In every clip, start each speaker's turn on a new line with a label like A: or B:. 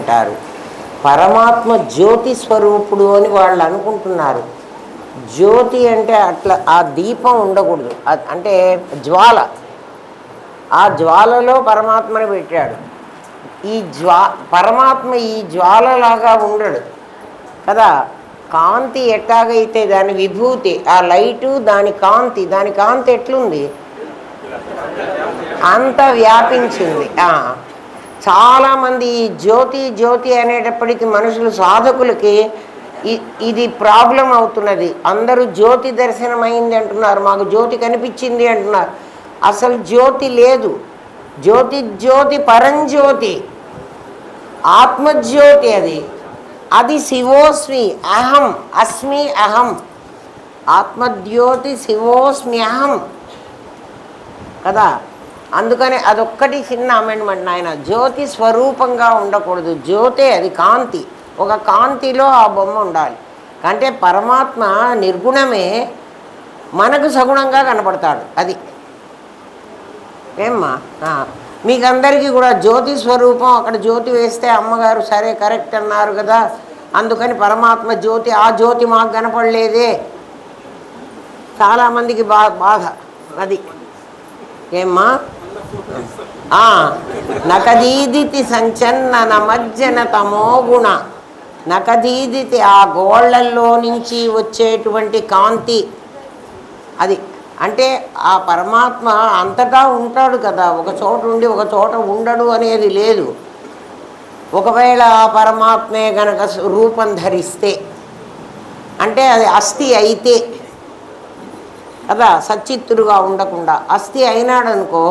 A: అంటారు. పరమాత్మ జ్యోతి స్వరూపుడు అని వాళ్ళు అనుకుంటున్నారు. జ్యోతి అంటే అట్లా ఆ దీపం ఉండకూడదు, అంటే జ్వాల. ఆ జ్వాలలో పరమాత్మని పెట్టాడు. ఈ పరమాత్మ ఈ జ్వాలలాగా ఉండడు కదా. కాంతి ఎట్లాగైతే దాని విభూతి, ఆ లైటు దాని కాంతి ఎట్లుంది, అంత వ్యాపించింది. చాలామంది ఈ జ్యోతి అనేటప్పటికీ మనుషులు, సాధకులకి ఇది ప్రాబ్లం అవుతున్నది. అందరూ జ్యోతి దర్శనం అయింది అంటున్నారు, మాకు జ్యోతి కనిపించింది అంటున్నారు. అసలు జ్యోతి లేదు. జ్యోతి పరంజ్యోతి, ఆత్మజ్యోతి. అది శివోస్మి అహం, అస్మి అహం. ఆత్మజ్యోతి శివోస్మి అహం కదా. అందుకని అదొక్కటి చిన్న అమెండ్మెంట్ నాయన. జ్యోతి స్వరూపంగా ఉండకూడదు. జ్యోతే అది కాంతి, ఒక కాంతిలో ఆ బొమ్మ ఉండాలి. అంటే పరమాత్మ నిర్గుణమే మనకు సగుణంగా కనపడతాడు. అది ఏమ్మా, మీకు అందరికీ కూడా జ్యోతి స్వరూపం. అక్కడ జ్యోతి వేస్తే అమ్మగారు సరే కరెక్ట్ అన్నారు కదా, అందుకని పరమాత్మ జ్యోతి, ఆ జ్యోతి మాకు కనపడలేదే. చాలామందికి బాధ అది. ఏమ్మా, నకదీదితి సంచన్న నమజ్జన తమోగుణ. నకదీదితి ఆ గోళ్లల్లో నుంచి వచ్చేటువంటి కాంతి అది. అంటే ఆ పరమాత్మ అంతటా ఉంటాడు కదా, ఒక చోట ఉండి ఒక చోట ఉండడు అనేది లేదు. ఒకవేళ ఆ పరమాత్మే గనక రూపం ధరిస్తే, అంటే అది అస్థి అయితే కదా, సచ్చిత్తుడుగా ఉండకుండా అస్థి అయినాడనుకో,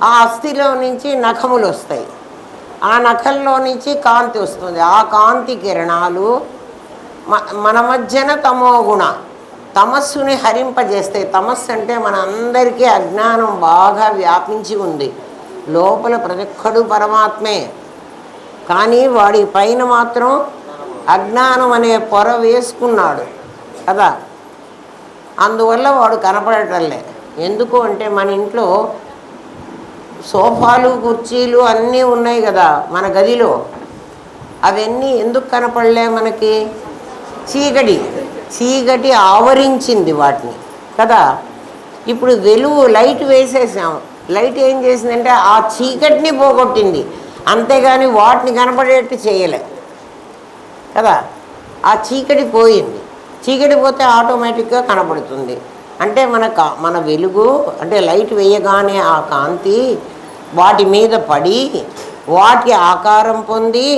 A: ఆ అస్థిలో నుంచి నఖములు వస్తాయి, ఆ నఖంలో నుంచి కాంతి వస్తుంది. ఆ కాంతి కిరణాలు మన మధ్యన తమోగుణ, తమస్సుని హరింపజేస్తాయి. తమస్సు అంటే మన అందరికీ అజ్ఞానం బాగా వ్యాపించి ఉంది. లోపల ప్రతి ఒక్కడు పరమాత్మే, కానీ వాడి పైన మాత్రం అజ్ఞానం అనే పొర వేసుకున్నాడు కదా. అందువల్ల వాడు కనపడటంలే. ఎందుకు అంటే మన ఇంట్లో సోఫాలు కుర్చీలు అన్నీ ఉన్నాయి కదా మన గదిలో, అవన్నీ ఎందుకు కనపడలే మనకి? చీకటి ఆవరించింది వాటిని కదా. ఇప్పుడు వెలుగు లైట్ వేసేసాం, లైట్ ఏం చేసిందంటే ఆ చీకటిని పోగొట్టింది, అంతేగాని వాటిని కనపడేట్టు చేయలే కదా. ఆ చీకటి పోయింది, చీకటి పోతే ఆటోమేటిక్గా కనపడుతుంది. అంటే మన వెలుగు అంటే లైట్ వేయగానే ఆ కాంతి వాటి మీద పడి వాటి ఆకారం పొంది,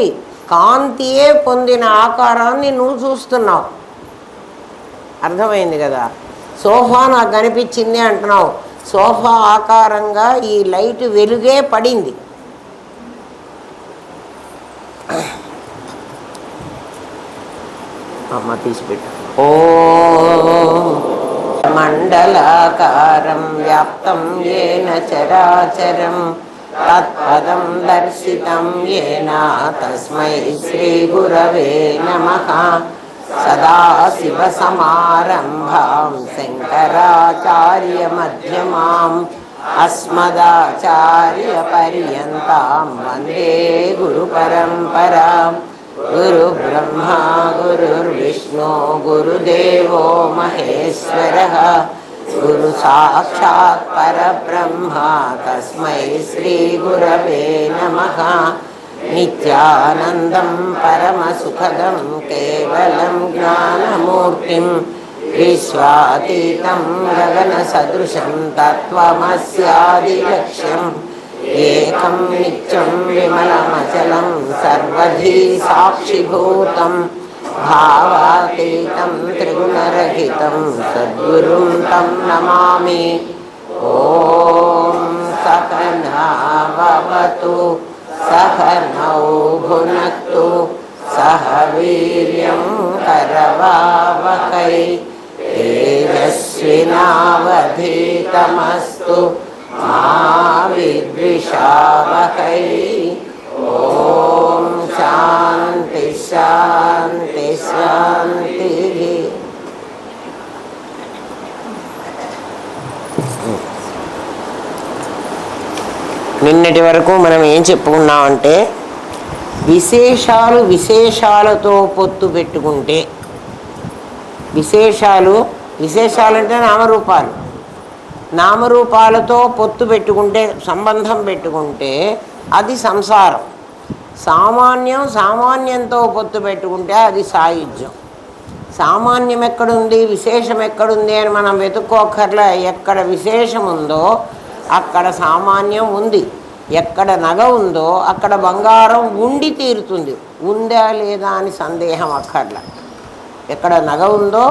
A: కాంతియే పొందిన ఆకారాన్ని నువ్వు చూస్తున్నావు. అర్థమైంది కదా. సోఫా నాకు కనిపించింది అంటున్నావు, సోఫా ఆకారంగా ఈ లైట్ వెలుగే పడింది. అమ్మ తీసిపెట్టు. ఓ మండలాకారం వ్యాప్తం ఏన చరాచరం తత్పదం దర్శితం ఏన తస్మై శ్రీ గురవే నమః. సదాశివసమారంభాం శంకరాచార్య మధ్యమాం అస్మదాచార్యపర్యంతాం వందే గురుపరంపరాం. గురుబ్రహ్మా గురుర్విష్ణు గురుదేవో మహేశ్వరః. గురు సాక్షాత్ పరబ్రహ్మ తస్మై శ్రీ గురవే నమః. నిత్యానందం పరమసుఖదం కేవలం జ్ఞానమూర్తిం విశ్వాతీతం గగనసదృశం తత్వమస్యాదిలక్ష్యం. ఏకం నిత్యం విమలమచలం సర్వధీ సాక్షిభూతం భావాతీతం త్రిగుణరహితం సద్గురుం తం నమామి. ఓం సకనా భవతు సహనౌ భునక్తు సహ వీర్యం కరవావహై తేజస్వినావధీతమస్తు మా విద్విషావహై. ఓం శాంతి శాంతి శాంతి. నిన్నటి వరకు మనం ఏం చెప్పుకున్నామంటే విశేషాలు విశేషాలతో పొత్తు పెట్టుకుంటే, విశేషాలంటే నామరూపాలు, నామరూపాలతో పొత్తు పెట్టుకుంటే, సంబంధం పెట్టుకుంటే అది సంసారం. సామాన్యంతో పొత్తు పెట్టుకుంటే అది సాయుధ్యం. సామాన్యం ఎక్కడుంది, విశేషం ఎక్కడుంది అని మనం వెతుక్కోకర్లే. ఎక్కడ విశేషం ఉందో అక్కడ సామాన్యం ఉంది. ఎక్కడ నగ ఉందో అక్కడ బంగారం ఉండి తీరుతుంది. ఉందా లేదా అని సందేహం అక్కర్లా. ఎక్కడ నగ ఉందో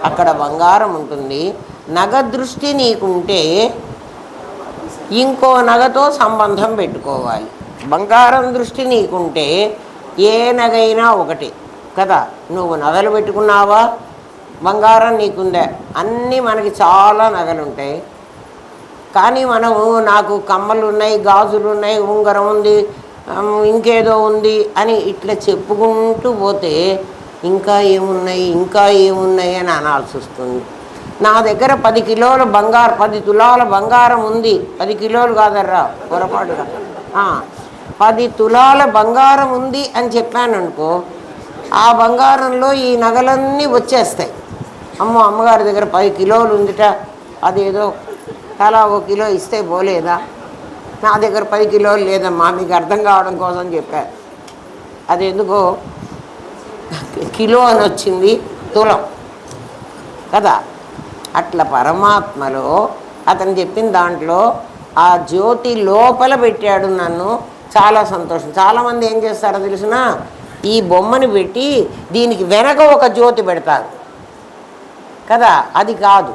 A: అక్కడ బంగారం ఉంటుంది. నగ దృష్టి నీకుంటే ఇంకో నగతో సంబంధం పెట్టుకోవాలి. బంగారం దృష్టి నీకుంటే ఏ నగైనా ఒకటి కదా. నువ్వు నగలు పెట్టుకున్నావా, బంగారం నీకుందే. అన్నీ మనకి చాలా నగలు ఉంటాయి, కానీ మనము నాకు కమ్మలు ఉన్నాయి, గాజులు ఉన్నాయి, ఉంగరం ఉంది, ఇంకేదో ఉంది అని ఇట్లా చెప్పుకుంటూ పోతే ఇంకా ఏమున్నాయి అని అనాల్సి వస్తుంది. నా దగ్గర 10 కిలోల బంగారం, 10 తులాల బంగారం ఉంది. 10 కిలోలు కాదర్రా, పొరపాటుగా 10 తులాల బంగారం ఉంది అని చెప్పాను అనుకో, ఆ బంగారంలో ఈ నగలన్నీ వచ్చేస్తాయి. అమ్మగారి దగ్గర 10 కిలోలు ఉందిట, అదేదో అలా 1 కిలో ఇస్తే పోలేదా? నా దగ్గర 10 కిలోలు లేదమ్మా, మీకు అర్థం కావడం కోసం చెప్పారు. అది ఎందుకో కిలో అని వచ్చింది, తులం కదా. అట్లా పరమాత్మలో అతను చెప్పిన దాంట్లో ఆ జ్యోతి లోపల పెట్టాడు నన్ను. చాలా సంతోషం. చాలామంది ఏం చేస్తారో తెలుసునా, ఈ బొమ్మని పెట్టి దీనికి వెనక ఒక జ్యోతి పెడతారు కదా. అది కాదు,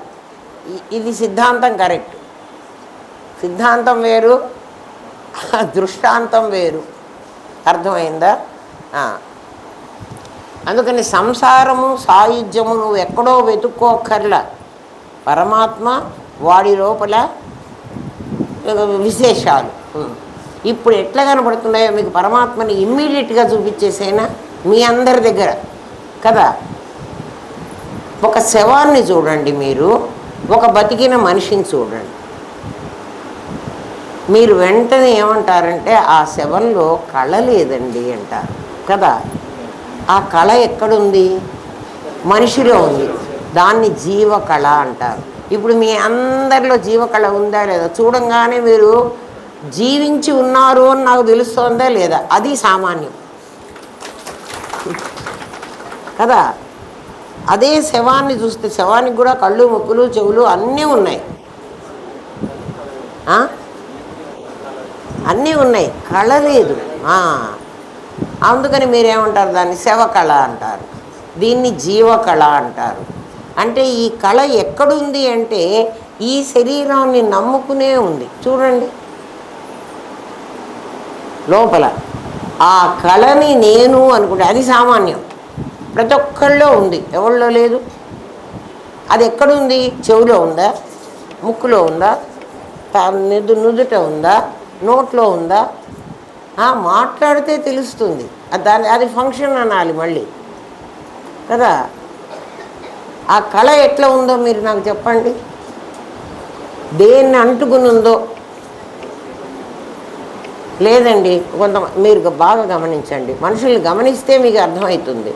A: ఇది సిద్ధాంతం కరెక్ట్. సిద్ధాంతం వేరు, దృష్టాంతం వేరు. అర్థమైందా? అందుకని సంసారము సాయుధ్యము నువ్వు ఎక్కడో వెతుక్కోకర్లా. పరమాత్మ వాడి లోపల విశేషాలు ఇప్పుడు ఎట్లా కనబడుతున్నాయో మీకు పరమాత్మని ఇమ్మీడియట్గా చూపించేసేనా మీ అందరి దగ్గర కదా. ఒక శవాన్ని చూడండి, మీరు ఒక బతికిన మనిషిని చూడండి, మీరు వెంటనే ఏమంటారంటే ఆ శవంలో కళ లేదండి అంటారు కదా. ఆ కళ ఎక్కడుంది? మనిషిలో ఉంది. దాన్ని జీవకళ అంటారు. ఇప్పుడు మీ అందరిలో జీవకళ ఉందా లేదా? చూడంగానే మీరు జీవించి ఉన్నారు అని నాకు తెలుస్తోందా లేదా? అది సామాన్యం కదా. అదే శవాన్ని చూస్తే, శవానికి కూడా కళ్ళు, ముక్కులు, చెవులు అన్నీ ఉన్నాయి, అన్నీ ఉన్నాయి, కళ లేదు. అందుకని మీరేమంటారు? దాన్ని శవకళ అంటారు, దీన్ని జీవకళ అంటారు. అంటే ఈ కళ ఎక్కడుంది అంటే ఈ శరీరాన్ని నమ్ముకునే ఉంది. చూడండి లోపల ఆ కళని నేను అనుకుంటే అది సామాన్యం. ప్రతి ఒక్కళ్ళలో ఉంది, ఎవరిలో లేదు. అది ఎక్కడుంది? చెవులో ఉందా, ముక్కులో ఉందా, నుదుట ఉందా, నోట్లో ఉందా? మాట్లాడితే తెలుస్తుంది. అది ఫంక్షన్ అనాలి మళ్ళీ కదా. ఆ కళ ఎట్లా ఉందో మీరు నాకు చెప్పండి. దేన్ని అంటుకుని ఉందో లేదండి. మీరు బాగా గమనించండి, మనుషుల్ని గమనిస్తే మీకు అర్థమవుతుంది.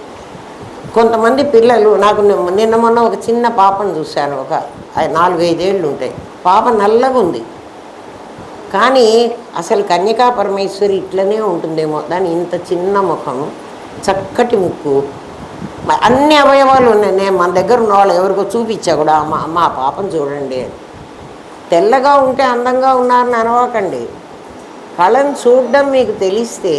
A: కొంతమంది పిల్లలు, నాకు నిన్న మొన్న ఒక చిన్న పాపను చూశాను, ఒక 4-5 ఏళ్ళు ఉంటాయి. పాప నల్లగా ఉంది, కానీ అసలు కన్యకా పరమేశ్వరి ఇట్లనే ఉంటుందేమో. దాని ఇంత చిన్న ముఖం, చక్కటి ముక్కు, అన్ని అవయవాలు ఉన్నాయి. నేను మన దగ్గర ఉన్న వాళ్ళు ఎవరికో చూపించా కూడా, అమ్మ ఆ పాపను చూడండి అని. తెల్లగా ఉంటే అందంగా ఉన్నారని అనవాకండి. కళను చూడడం మీకు తెలిస్తే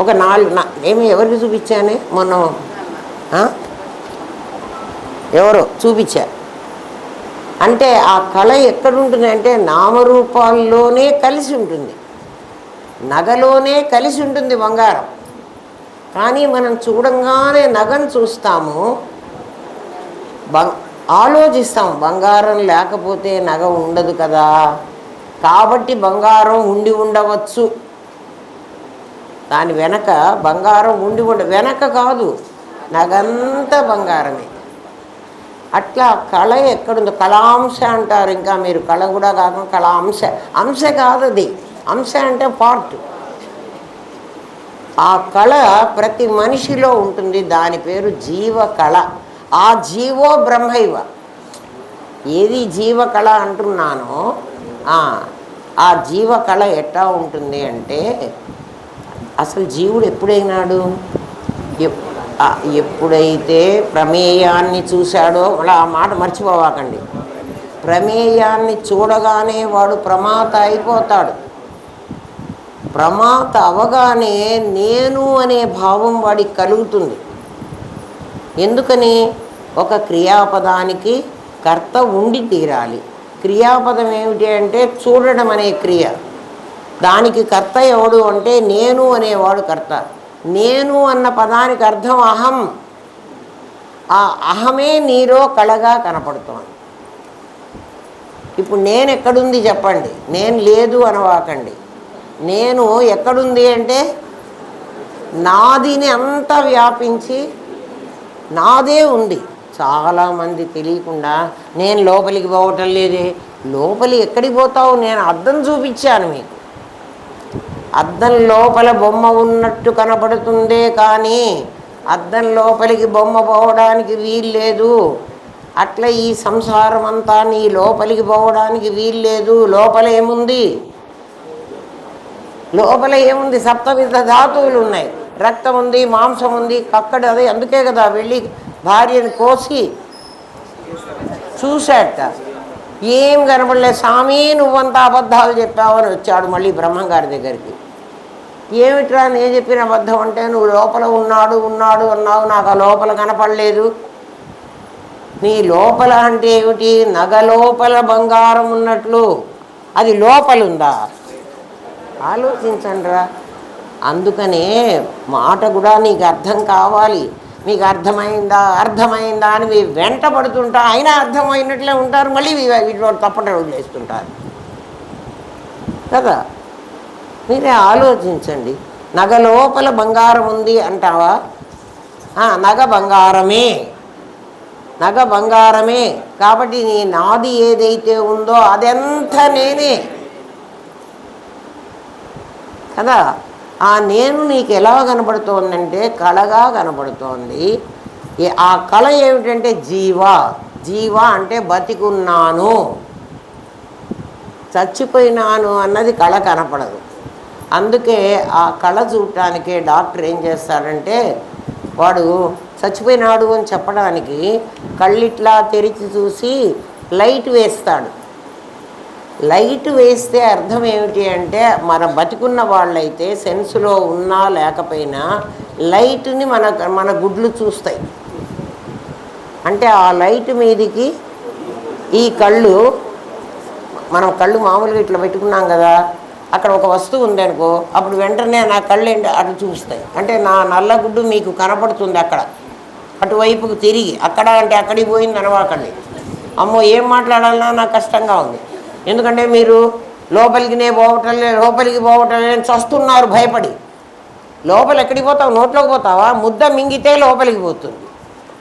A: ఒక 4 ఎవరికి చూపించానే మొన్న, ఎవరో చూపించా. అంటే ఆ కళ ఎక్కడుంటుంది అంటే నామరూపాల్లోనే కలిసి ఉంటుంది, నగలోనే కలిసి ఉంటుంది బంగారం. కానీ మనం చూడంగానే నగను చూస్తాము, ఆలోచిస్తాం బంగారం లేకపోతే నగ ఉండదు కదా, కాబట్టి బంగారం ఉండి ఉండవచ్చు. దాని వెనక బంగారం వెనక కాదు, నగంతా బంగారమే. అట్లా కళ ఎక్కడుందో కళాంశ అంటారు. ఇంకా మీరు కళ కూడా కాకుండా కళాంశ, అంశ కాదు అది. అంశ అంటే పార్ట్. ఆ కళ ప్రతి మనిషిలో ఉంటుంది, దాని పేరు జీవ కళ. ఆ జీవో బ్రహ్మైవ. ఏది జీవ కళ అంటున్నానో ఆ జీవ కళ ఎట్లా ఉంటుంది అంటే, అసలు జీవుడు ఎప్పుడైనాడు? ఎప్పుడైతే ప్రమేయాన్ని చూశాడో, అలా ఆ మాట మర్చిపోవాకండి. ప్రమేయాన్ని చూడగానే వాడు ప్రమాత అయిపోతాడు. ప్రమాత అవగానే నేను అనే భావం వాడికి కలుగుతుంది. ఎందుకని? ఒక క్రియాపదానికి కర్త ఉండి తీరాలి. క్రియాపదం ఏమిటి అంటే చూడడం అనే క్రియ. దానికి కర్త ఎవడు అంటే నేను అనేవాడు కర్త. నేను అన్న పదానికి అర్థం అహం. ఆ అహమే నీలో కళగా కనపడుతోంది. ఇప్పుడు నేను ఎక్కడుంది చెప్పండి? నేను లేదు అనవాకండి. నేను ఎక్కడుంది అంటే నాదిని అంతా వ్యాపించి నాదే ఉంది. చాలామంది తెలియకుండా నేను లోపలికి పోవటం లేదే. లోపలి ఎక్కడికి పోతావు? నేను అద్దం చూపించాను మీకు. అద్దం లోపల బొమ్మ ఉన్నట్టు కనపడుతుందే కానీ అద్దం లోపలికి బొమ్మ పోవడానికి వీల్లేదు. అట్లా ఈ సంసారం అంతా నీ లోపలికి పోవడానికి వీల్లేదు. లోపల ఏముంది? లోపల ఏముంది? సప్తవిధ ధాతువులు ఉన్నాయి. రక్తం ఉంది, మాంసం ఉంది, కక్కడు. అదే అందుకే కదా వెళ్ళి భార్యను కోసి చూశాట. ఏం కనపడలేదు. స్వామి నువ్వంతా అబద్ధాలు చెప్పావని వచ్చాడు మళ్ళీ బ్రహ్మంగారి దగ్గరికి. ఏమిట్రా నేను చెప్పిన అబద్ధం అంటే, నువ్వు లోపల ఉన్నాడు అన్నావు, నాకు ఆ లోపల కనపడలేదు. నీ లోపల అంటే ఏమిటి? నగ లోపల బంగారం ఉన్నట్లు అది లోపలుందా? ఆలోచించండిరా. అందుకనే మాట కూడా నీకు అర్థం కావాలి. మీకు అర్థమైందా అని మీ వెంట పడుతుంటా, అయినా అర్థమైనట్లే ఉంటారు. మళ్ళీ వీటిలో తప్పట వదిలేస్తుంటారు కదా. మీరే ఆలోచించండి. నగ లోపల బంగారం ఉంది అంటావా? నగ బంగారమే. కాబట్టి నీ నాది ఏదైతే ఉందో అదంతా నేనే కదా. ఆ నేను నీకు ఎలా కనపడుతోందంటే కళగా కనపడుతోంది. ఆ కళ ఏమిటంటే జీవ అంటే బతికున్నాను, చచ్చిపోయినాను అన్నది కళ కనపడదు. అందుకే ఆ కళ చూడటానికే డాక్టర్ ఏం చేస్తాడంటే, వాడు చచ్చిపోయినాడు అని చెప్పడానికి కళ్ళిట్లా తెరిచి చూసి లైట్ వేస్తాడు. లైట్ వేస్తే అర్థం ఏమిటి అంటే, మన బతికున్న వాళ్ళైతే సెన్సులో ఉన్నా లేకపోయినా లైట్ని మన గుడ్లు చూస్తాయి. అంటే ఆ లైట్ మీదికి ఈ కళ్ళు, మనం కళ్ళు మామూలుగా ఇట్లా పెట్టుకున్నాం కదా, అక్కడ ఒక వస్తువు ఉందనుకో, అప్పుడు వెంటనే నా కళ్ళు ఏంటి అటు చూస్తాయి. అంటే నా నల్లగుడ్డు మీకు కనపడుతుంది అక్కడ, అటువైపుకు తిరిగి. అక్కడ అంటే అక్కడికి పోయింది అనవాకండి. అమ్మో ఏం మాట్లాడాలన్నా నాకు కష్టంగా ఉంది. ఎందుకంటే మీరు లోపలికి పోవటం లేని చస్తున్నారు భయపడి. లోపల ఎక్కడికి పోతావు? నోట్లోకి పోతావా? ముద్ద మింగితే లోపలికి పోతుంది.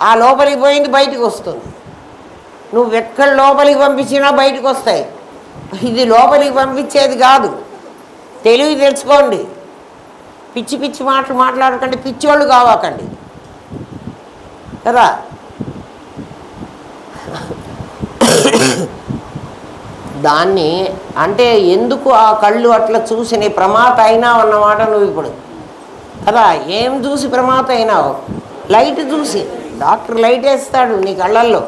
A: ఆ లోపలికి పోయింది బయటికి వస్తుంది. నువ్వు ఎక్కడ లోపలికి పంపించినా బయటకు వస్తాయి. ఇది లోపలికి పంపించేది కాదు. తెలివి తెచ్చుకోండి. పిచ్చి మాటలు మాట్లాడకండి, పిచ్చోళ్ళు కావాకండి కదా. దాన్ని అంటే ఎందుకు ఆ కళ్ళు అట్లా చూసి నీ ప్రమాత అయినావు అన్నమాట. నువ్వు ఇప్పుడు కదా ఏం చూసి ప్రమాత అయినావు? లైట్ చూసి. డాక్టర్ లైట్ వేస్తాడు నీ కళ్ళల్లో,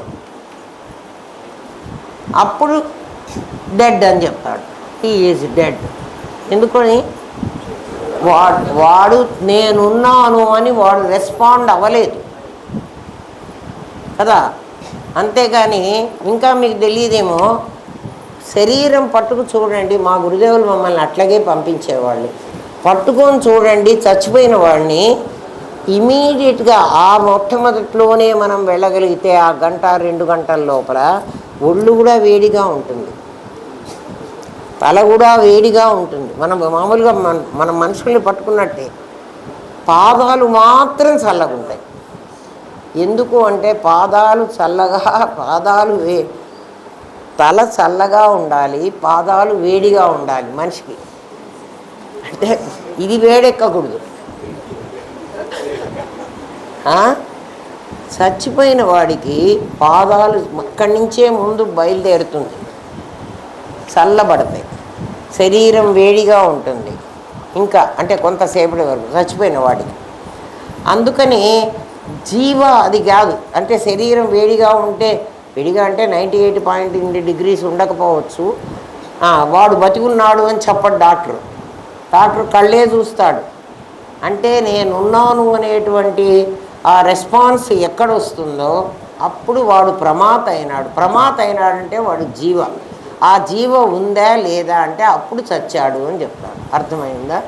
A: అప్పుడు డెడ్ అని చెప్తాడు. He is dead. ఎందుకని? వాడు నేనున్నాను అని వాడు రెస్పాండ్ అవ్వలేదు కదా. అంతేగాని ఇంకా మీకు తెలియదేమో, శరీరం పట్టుకు చూడండి. మా గురుదేవులు మమ్మల్ని అట్లాగే పంపించేవాళ్ళు. పట్టుకొని చూడండి చచ్చిపోయిన వాడిని. ఇమీడియట్గా ఆ మొట్టమొదట్లోనే మనం వెళ్ళగలిగితే ఆ 1-2 గంటల లోపల ఒళ్ళు కూడా వేడిగా ఉంటుంది, తల కూడా వేడిగా ఉంటుంది. మనం మామూలుగా మన మనుషుల్ని పట్టుకున్నట్టే. పాదాలు మాత్రం చల్లగా ఉంటాయి. ఎందుకు అంటే పాదాలు తల చల్లగా ఉండాలి, పాదాలు వేడిగా ఉండాలి మనిషికి. అంటే ఇది వేడెక్కకూడదు. చచ్చిపోయిన వాడికి పాదాలు అక్కడి నుంచే ముందు బయలుదేరుతుంది, చల్లబడతాయి, శరీరం వేడిగా ఉంటుంది ఇంకా, అంటే కొంతసేపటి వరకు చచ్చిపోయిన వాడికి. అందుకని జీవ అది కాదు, అంటే శరీరం వేడిగా ఉంటే, వేడిగా అంటే 98.8 degrees ఉండకపోవచ్చు, వాడు బతికున్నాడు అని చెప్పడు డాక్టర్. డాక్టర్ కళ్ళే చూస్తాడు. అంటే నేనున్నాను అనేటువంటి ఆ రెస్పాన్స్ ఎక్కడ వస్తుందో అప్పుడు వాడు ప్రమాత అయినాడు. ప్రమాత అయినాడంటే వాడు జీవ. ఆ జీవ ఉందా లేదా అంటే అప్పుడు చచ్చాడు అని చెప్తాడు. అర్థమైందా?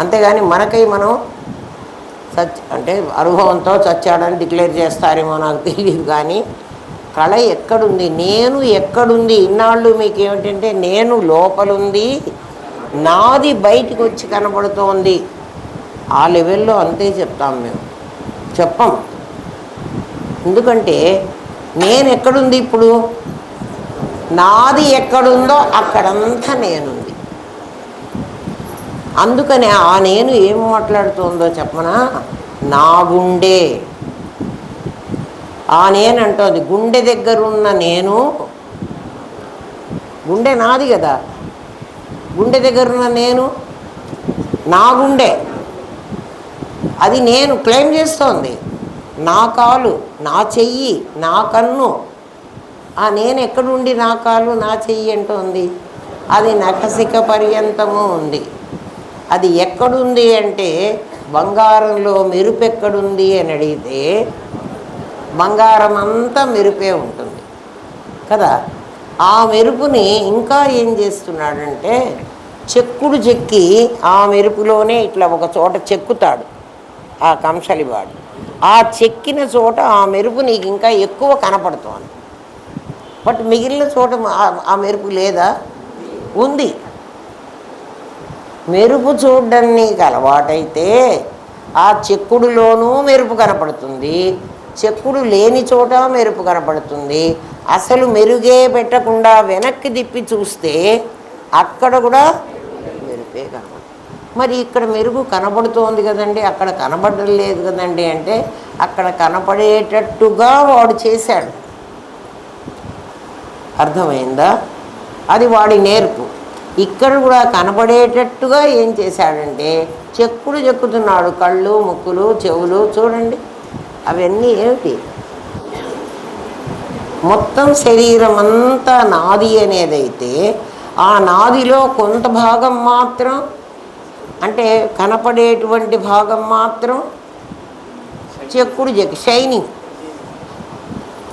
A: అంతేగాని మనకై మనం అంటే అనుభవంతో చచ్చాడని డిక్లేర్ చేస్తారేమో నాకు తెలియదు. కానీ కళ ఎక్కడుంది, నేను ఎక్కడుంది? ఇన్నాళ్ళు మీకు ఏమిటంటే నేను లోపలుంది, నాది బయటికి వచ్చి కనబడుతోంది. ఆ లెవెల్లో అంతే చెప్తాం మేము, చెప్పం. ఎందుకంటే నేను ఎక్కడుంది ఇప్పుడు, నాది ఎక్కడుందో అక్కడంతా నేనుంది. అందుకని ఆ నేను ఏం మాట్లాడుతుందో చెప్పనా, నా గుండె. ఆ నేను అంటోంది గుండె దగ్గరున్న నేను, గుండె నాది కదా, గుండె దగ్గరున్న నేను నా గుండె, అది నేను క్లెయిమ్ చేస్తోంది. నా కాలు, నా చెయ్యి, నా కన్ను. ఆ నేను ఎక్కడుండి నా కాలు నా చెయ్యి అంటోంది? అది నఖశిఖ పర్యంతము ఉంది. అది ఎక్కడుంది అంటే బంగారంలో మెరుపు ఎక్కడుంది అని అడిగితే బంగారం అంతా మెరుపే ఉంటుంది కదా. ఆ మెరుపుని ఇంకా ఏం చేస్తున్నాడంటే చెక్కుడు చెక్కి ఆ మెరుపులోనే ఇట్లా ఒక చోట చెక్కుతాడు ఆ కంసలివాడు. ఆ చెక్కిన చోట ఆ మెరుపు నీకు ఇంకా ఎక్కువ కనపడుతోంది. బట్ మిగిలిన చోట ఆ మెరుపు లేదా? ఉంది. మెరుపు చూడడం నీకు అలవాటైతే ఆ చెక్కుడులోనూ మెరుపు కనపడుతుంది, చెక్కుడు లేని చోట మెరుపు కనపడుతుంది. అసలు మెరుగే పెట్టకుండా వెనక్కి తిప్పి చూస్తే అక్కడ కూడా మెరుపే కనపడుతుంది. మరి ఇక్కడ మెరుగు కనబడుతోంది కదండి, అక్కడ కనబడడం లేదు కదండి అంటే అక్కడ కనపడేటట్టుగా వాడు చేశాడు. అర్థమైందా? అది వాడి నేర్పు. ఇక్కడ కూడా కనపడేటట్టుగా ఏం చేశాడంటే చెక్కుడు చెక్కుతున్నాడు. కళ్ళు, ముక్కులు, చెవులు చూడండి, అవన్నీ ఏమిటి? మొత్తం శరీరం అంతా నాది అనేదైతే ఆ నాదిలో కొంత భాగం మాత్రం, అంటే కనపడేటువంటి భాగం మాత్రం చెక్కుడు షైనింగ్.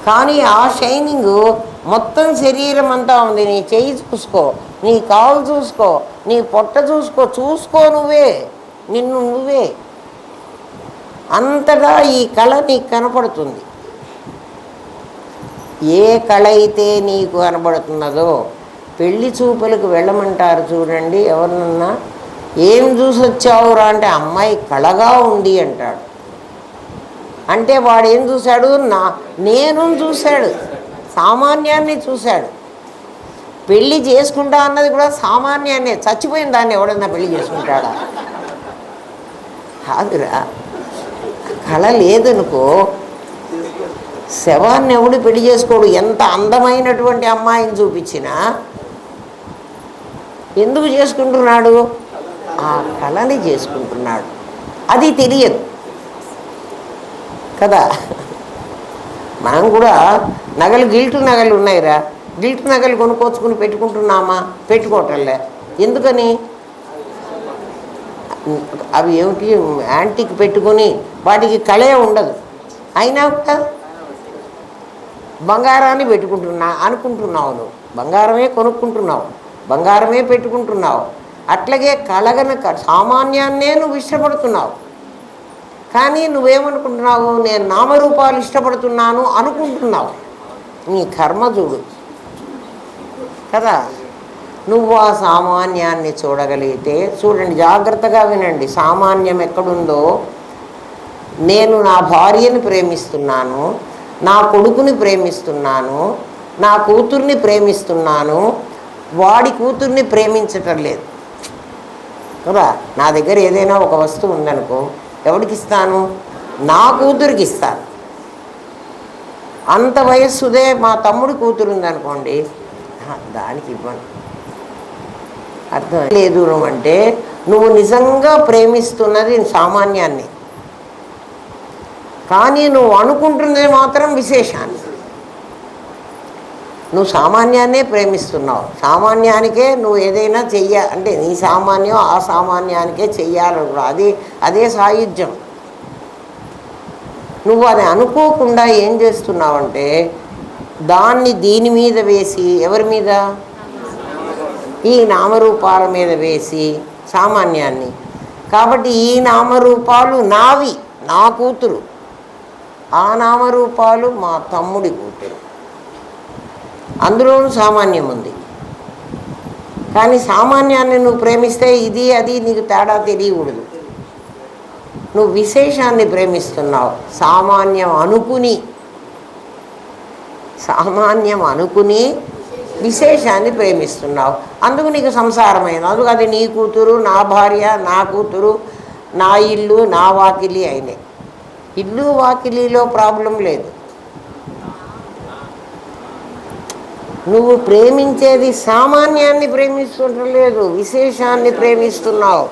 A: కానీ ఆ షైనింగ్ మొత్తం శరీరం అంతా ఉంది. నీ చెయ్యి చూసుకో, నీ కాలు చూసుకో, నీ పొట్ట చూసుకో, చూసుకో నువ్వే, నిన్ను నువ్వే. అంతటా ఈ కళ నీకు కనపడుతుంది. ఏ కళ అయితే నీకు కనబడుతున్నదో, పెళ్లి చూపులకు వెళ్ళమంటారు చూడండి ఎవరినన్నా, ఏం చూసి వచ్చావురా అంటే అమ్మాయి కళగా ఉంది అంటాడు. అంటే వాడు ఏం చూశాడు? నేను చూశాడు, సామాన్యాన్ని చూశాడు. పెళ్ళి చేసుకుంటా అన్నది కూడా సామాన్యాన్నే. చచ్చిపోయిన దాన్ని ఎవడన్నా పెళ్లి చేసుకుంటాడా? కాదురా. కళ లేదనుకో, శవాన్ని ఎవడు పెళ్లి చేసుకోడు. ఎంత అందమైనటువంటి అమ్మాయిని చూపించినా ఎందుకు చేసుకుంటున్నాడు? ఆ కళని చేసుకుంటున్నాడు. అది తెలియదు కదా. మనం కూడా నగలు, గిల్టు నగలు ఉన్నాయిరా, గిల్టు నగలు కొనుక్కొచ్చుకుని పెట్టుకుంటున్నామా? పెట్టుకోవటంలే. ఎందుకని? అవి ఏమిటి, యాంటిక్ పెట్టుకొని వాటికి కళే ఉండదు. అయినా కూడా బంగారాన్ని అనుకుంటున్నావు నువ్వు. బంగారమే కొనుక్కుంటున్నావు, బంగారమే పెట్టుకుంటున్నావు. అట్లాగే కళగనక సామాన్యాన్నే నువ్వు ఇష్టపడుతున్నావు. కానీ నువ్వేమనుకుంటున్నావు? నేను నామరూపాలు ఇష్టపడుతున్నాను అనుకుంటున్నావు. నీ కర్మ చూడు కదా. నువ్వు ఆ సామాన్యాన్ని చూడగలిగితే, చూడండి జాగ్రత్తగా వినండి, సామాన్యం ఎక్కడుందో. నేను నా భార్యని ప్రేమిస్తున్నాను, నా కొడుకుని ప్రేమిస్తున్నాను, నా కూతుర్ని ప్రేమిస్తున్నాను, వాడి కూతుర్ని ప్రేమించటం లేదు కదా. నా దగ్గర ఏదైనా ఒక వస్తువు ఉందనుకో, ఎవరికి ఇస్తాను? నా కూతురికి ఇస్తాను. అంత వయస్సుదే మా తమ్ముడి కూతురు ఉందనుకోండి, దానికి ఇవ్వను. అర్థం లేదు అంటే నువ్వు నిజంగా ప్రేమిస్తున్నది సామాన్యాన్ని, కానీ నువ్వు అనుకుంటున్నది మాత్రం విశేషాన్ని. నువ్వు సామాన్యాన్నే ప్రేమిస్తున్నావు. సామాన్యానికే నువ్వు ఏదైనా అంటే నీ సామాన్యం ఆ సామాన్యానికే చెయ్యాలని అదే సాయుధ్యం. నువ్వు అది అనుకోకుండా ఏం చేస్తున్నావంటే దాన్ని దీని మీద వేసి, ఎవరి మీద? ఈ నామరూపాల మీద వేసి సామాన్యాన్ని. కాబట్టి ఈ నామరూపాలు నావి, నా కూతురు. ఆ నామరూపాలు మా తమ్ముడి కూతురు. అందులోనూ సామాన్యం ఉంది. కానీ సామాన్యాన్ని నువ్వు ప్రేమిస్తే ఇది అది నీకు తేడా తెలియకూడదు. నువ్వు విశేషాన్ని ప్రేమిస్తున్నావు. సామాన్యం అనుకుని విశేషాన్ని ప్రేమిస్తున్నావు. అందుకు నీకు సంసారమైంది. అందుకు అది నీ కూతురు, నా భార్య, నా కూతురు, నా ఇల్లు, నా వాకిలి అయినాయి. ఇల్లు వాకిలిలో ప్రాబ్లం లేదు. నువ్వు ప్రేమించేది సామాన్యాన్ని ప్రేమిస్తుంటలేదు, విశేషాన్ని ప్రేమిస్తున్నావు.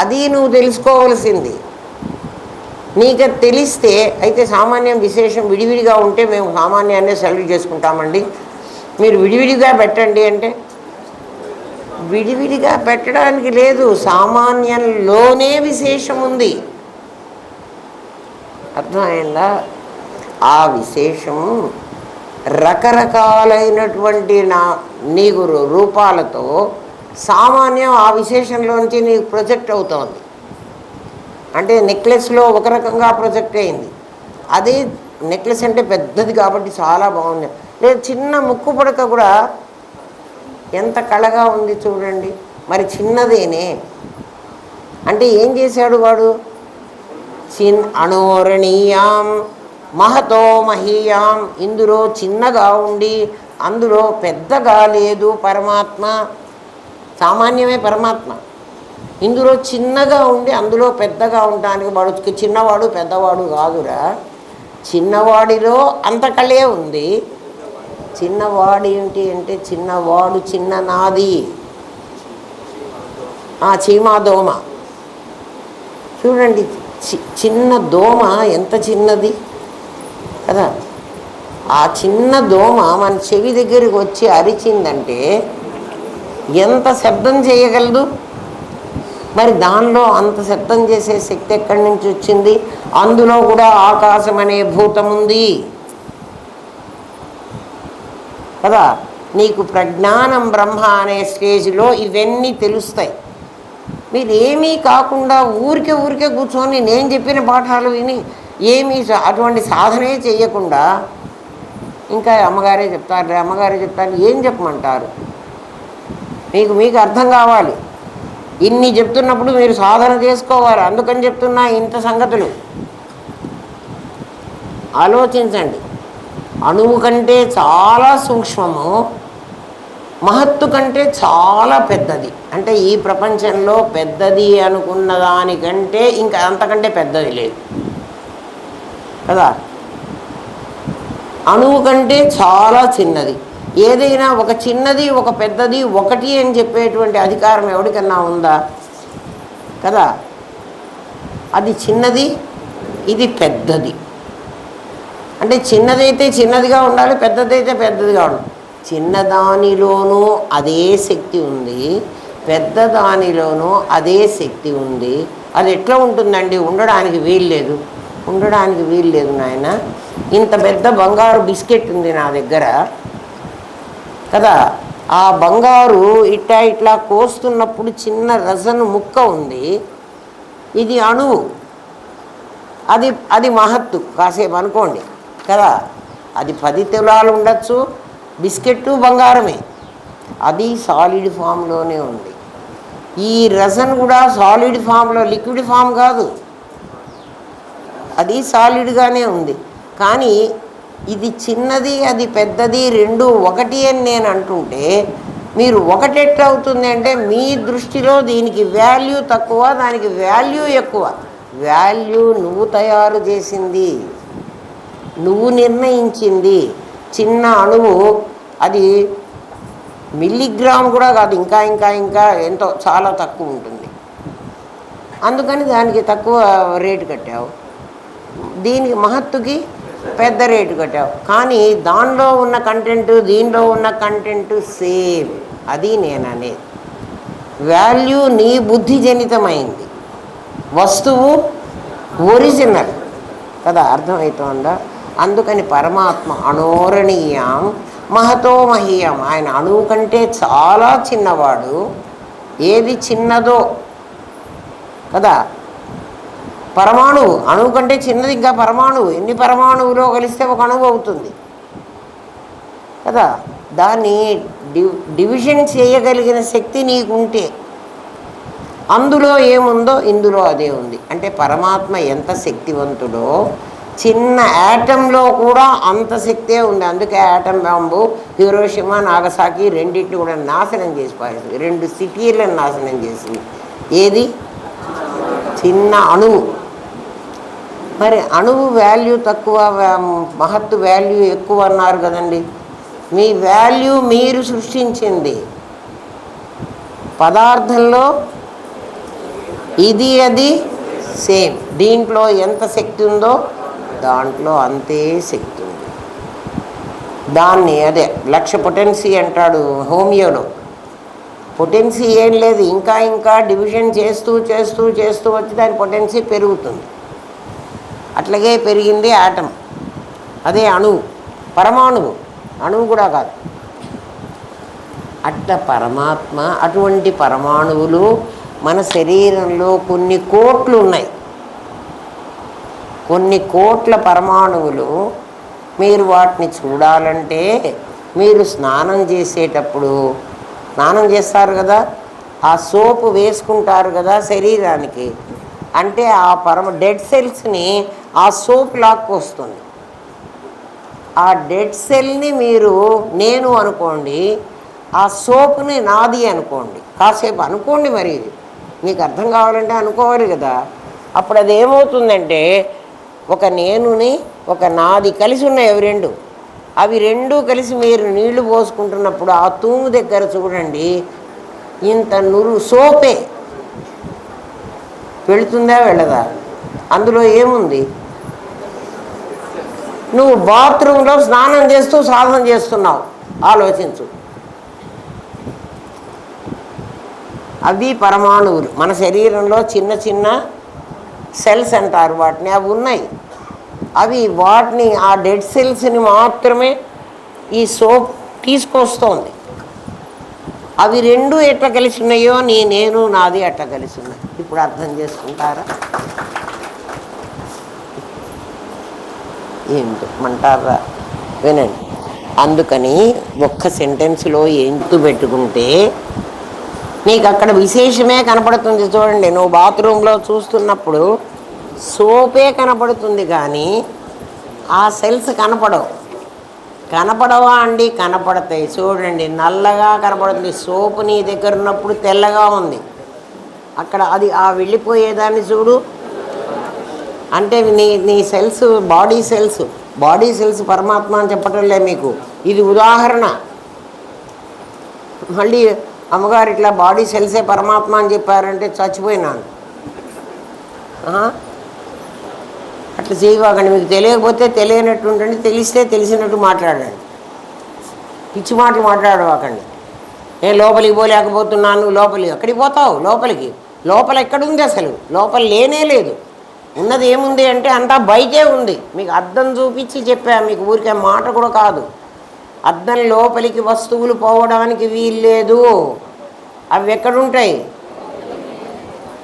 A: అది నువ్వు తెలుసుకోవలసింది. నీకు తెలిస్తే అయితే సామాన్యం విశేషం విడివిడిగా ఉంటే మేము సామాన్యాన్నే సెలెక్ట్ చేసుకుంటామండి, మీరు విడివిడిగా పెట్టండి అంటే విడివిడిగా పెట్టడానికి లేదు. సామాన్యంలోనే విశేషం ఉంది. అర్థమైందా? ఆ విశేషం రకరకాలైనటువంటి నీకు రూపాలతో సామాన్యం ఆ విశేషంలోంచి నీకు ప్రొజెక్ట్ అవుతోంది. అంటే నెక్లెస్లో ఒక రకంగా ప్రొజెక్ట్ అయింది. అదే నెక్లెస్ అంటే పెద్దది కాబట్టి చాలా బాగుంది. లేదు, చిన్న ముక్కు పుడక కూడా ఎంత కళగా ఉంది చూడండి. మరి చిన్నదేనే అంటే ఏం చేశాడు వాడు? అణోరణీయాం మహతో మహీయాం. ఇందులో చిన్నగా ఉండి అందులో పెద్దగా లేదు పరమాత్మ. సామాన్యమే పరమాత్మ. ఇందులో చిన్నగా ఉండి అందులో పెద్దగా ఉండడానికి వాడు చిన్నవాడు పెద్దవాడు కాదురా. చిన్నవాడిలో అంత కళే ఉంది. చిన్నవాడు ఏంటి అంటే చిన్నవాడు చిన్ననాది. చీమాదోమ చూడండి, చిన్న దోమ ఎంత చిన్నది కదా. ఆ చిన్న దోమ మన చెవి దగ్గరికి వచ్చి అరిచిందంటే ఎంత శబ్దం చేయగలదు? మరి దానిలో అంత శబ్దం చేసే శక్తి ఎక్కడి నుంచి వచ్చింది? అందులో కూడా ఆకాశం అనే భూతం ఉంది కదా. నీకు ప్రజ్ఞానం బ్రహ్మ అనే స్టేజ్లో ఇవన్నీ తెలుస్తాయి. మీరు ఏమీ కాకుండా ఊరికే కూర్చొని నేను చెప్పిన పాఠాలు విని ఏమీ అటువంటి సాధనే చెయ్యకుండా ఇంకా అమ్మగారే చెప్తారు ఏం చెప్పమంటారు? మీకు అర్థం కావాలి. ఇన్ని చెప్తున్నప్పుడు మీరు సాధన చేసుకోవాలి. అందుకని చెప్తున్నా ఇంత సంగతులు ఆలోచించండి. అణువు కంటే చాలా సూక్ష్మము, మహత్తు కంటే చాలా పెద్దది. అంటే ఈ ప్రపంచంలో పెద్దది అనుకున్న దానికంటే ఇంకా అంతకంటే పెద్దది లేదు కదా. అణువు కంటే చాలా చిన్నది. ఏదైనా ఒక చిన్నది ఒక పెద్దది ఒకటి అని చెప్పేటువంటి అధికారం ఎవరికన్నా ఉందా కదా. అది చిన్నది, ఇది పెద్దది. అంటే చిన్నదైతే చిన్నదిగా ఉండాలి, పెద్దదైతే పెద్దదిగా ఉండాలి. చిన్నదానిలోనూ అదే శక్తి ఉంది, పెద్దదానిలోనూ అదే శక్తి ఉంది. అది ఎట్లా ఉంటుందండి? ఉండడానికి వీల్లేదు నాయన. ఇంత పెద్ద బంగారు బిస్కెట్ ఉంది నా దగ్గర కదా. ఆ బంగారు ఇట్లా కోస్తున్నప్పుడు చిన్న రసను ముక్క ఉంది. ఇది అణువు, అది మహత్తు. కాసేపు అనుకోండి కదా. అది 10 తులాలు ఉండొచ్చు. బిస్కెట్టు బంగారమే, అది సాలిడ్ ఫామ్లోనే ఉంది. ఈ రసన్ కూడా సాలిడ్ ఫామ్లో, లిక్విడ్ ఫామ్ కాదు, అది సాలిడ్గానే ఉంది. కానీ ఇది చిన్నది అది పెద్దది రెండు ఒకటి అని నేను అంటుంటే మీరు ఒకటి ఎట్లా అవుతుంది అంటే మీ దృష్టిలో దీనికి వాల్యూ తక్కువ, దానికి వాల్యూ ఎక్కువ. వాల్యూ నువ్వు తయారు చేసింది, నువ్వు నిర్ణయించింది. చిన్న అణువు అది మిల్లీగ్రామ్ కూడా కాదు, ఇంకా ఇంకా ఇంకా ఎంతో చాలా తక్కువ ఉంటుంది. అందుకని దానికి తక్కువ రేటు కట్టావు, దీనికి మహత్తుకి పెద్ద రేటు కట్టావు. కానీ దానిలో ఉన్న కంటెంట్ దీనిలో ఉన్న కంటెంట్ సేమ్. అది నేను అనేది. వాల్యూ నీ బుద్ధి జనితమైంది, వస్తువు ఒరిజినల్ కదా, అర్థమవుతోందా? అందుకని పరమాత్మ అణోరణీయం మహతో మహీయం. ఆయన అణువు కంటే చాలా చిన్నవాడు. ఏది చిన్నదో కదా, పరమాణువు. అణువు కంటే చిన్నది ఇంకా పరమాణువు. ఎన్ని పరమాణువులో కలిస్తే ఒక అణువు అవుతుంది కదా. దాన్ని డివిజన్ చేయగలిగిన శక్తి నీకుంటే అందులో ఏముందో ఇందులో అదే ఉంది. అంటే పరమాత్మ ఎంత శక్తివంతుడో చిన్న యాటంలో కూడా అంత శక్తే ఉంది. అందుకే యాటం బాంబు హిరోషిమా నాగసాకి రెండింటిని కూడా నాశనం చేసి పారేసింది. 2 సిటీలను నాశనం చేసింది. ఏది? చిన్న అణువు. మరి అణువు వాల్యూ తక్కువ, మహత్తు వాల్యూ ఎక్కువ అన్నారు కదండి. మీ వాల్యూ మీరు సృష్టించింది. పదార్థంలో ఇది అది సేమ్. దీంట్లో ఎంత శక్తి ఉందో దాంట్లో అంతే శక్తి ఉంది. దాన్ని అదే 1,00,000 పొటెన్సీ అంటాడు హోమియోలో. పొటెన్సీ ఏం లేదు, ఇంకా ఇంకా డివిజన్ చేస్తూ చేస్తూ చేస్తూ వచ్చి దాని పొటెన్సీ పెరుగుతుంది. అట్లాగే పెరిగింది ఆటం. అదే అణువు, పరమాణువు. అణువు కూడా కాదు. అట్ట పరమాత్మ. అటువంటి పరమాణువులు మన శరీరంలో కొన్ని కోట్లు ఉన్నాయి. కొన్ని కోట్ల పరమాణువులు. మీరు వాటిని చూడాలంటే మీరు స్నానం చేసేటప్పుడు స్నానం చేస్తారు కదా, ఆ సోపు వేసుకుంటారు కదా శరీరానికి. అంటే ఆ డెడ్ సెల్స్ని ఆ సోప్ లాక్కొస్తుంది. ఆ డెడ్ సెల్ని మీరు నేను అనుకోండి, ఆ సోప్ని నాది అనుకోండి. కాసేపు అనుకోండి, మరి మీకు అర్థం కావాలంటే అనుకోవాలి కదా. అప్పుడు అది ఏమవుతుందంటే ఒక నేనుని ఒక నాది కలిసి ఉన్నాయి. అవి రెండు కలిసి మీరు నీళ్లు పోసుకుంటున్నప్పుడు ఆ తూము దగ్గర చూడండి, ఇంత సోపే వెళుతుందా వెళ్ళదా? అందులో ఏముంది? నువ్వు బాత్రూంలో స్నానం చేస్తూ సాధన చేస్తున్నావు, ఆలోచించు. అవి పరమాణువులు. మన శరీరంలో చిన్న చిన్న సెల్స్ అంటారు వాటిని, అవి ఉన్నాయి. వాటిని ఆ డెడ్ సెల్స్ని మాత్రమే ఈ సోప్ తీసుకొస్తోంది. అవి రెండు ఎట్లా కలిసి ఉన్నాయో నేను నాది అట్లా కలిసి ఉన్నాయి. ఇప్పుడు అర్థం చేసుకుంటారా? ఏమంటారా? వినండి. అందుకని ఒక్క సెంటెన్స్లో ఎంతు పెట్టుకుంటే నీకు అక్కడ విశేషమే కనపడుతుంది. చూడండి, నువ్వు బాత్రూంలో చూస్తున్నప్పుడు సోపే కనపడుతుంది కానీ ఆ సెల్స్ కనపడవా అండి? కనపడతాయి. చూడండి, నల్లగా కనపడుతుంది. సోపు నీ దగ్గర ఉన్నప్పుడు తెల్లగా ఉంది. అక్కడ అది వెళ్ళిపోయేదాన్ని చూడు. అంటే నీ సెల్స్ బాడీ సెల్స్ పరమాత్మ అని చెప్పటంలే మీకు. ఇది ఉదాహరణ. మళ్ళీ అమ్మగారు ఇట్లా బాడీ సెల్సే పరమాత్మ అని చెప్పారంటే చచ్చిపోయినాను. అట్లా చేయవాకండి. మీకు తెలియకపోతే తెలియనట్టు ఉండండి, తెలిస్తే తెలిసినట్టు మాట్లాడండి. పిచ్చి మాటలు మాట్లాడవాకండి. నేను లోపలికి పోలేకపోతున్నాను. ఎక్కడికి పోతావు? లోపల ఎక్కడుంది? అసలు లోపల లేనే లేదు. ఉన్నది ఏముంది అంటే అంతా బయటే ఉంది. మీకు అద్దం చూపించి చెప్పా, మీకు ఊరికే మాట కూడా కాదు. అద్దం లోపలికి వస్తువులు పోవడానికి వీల్లేదు. అవి ఎక్కడుంటాయి?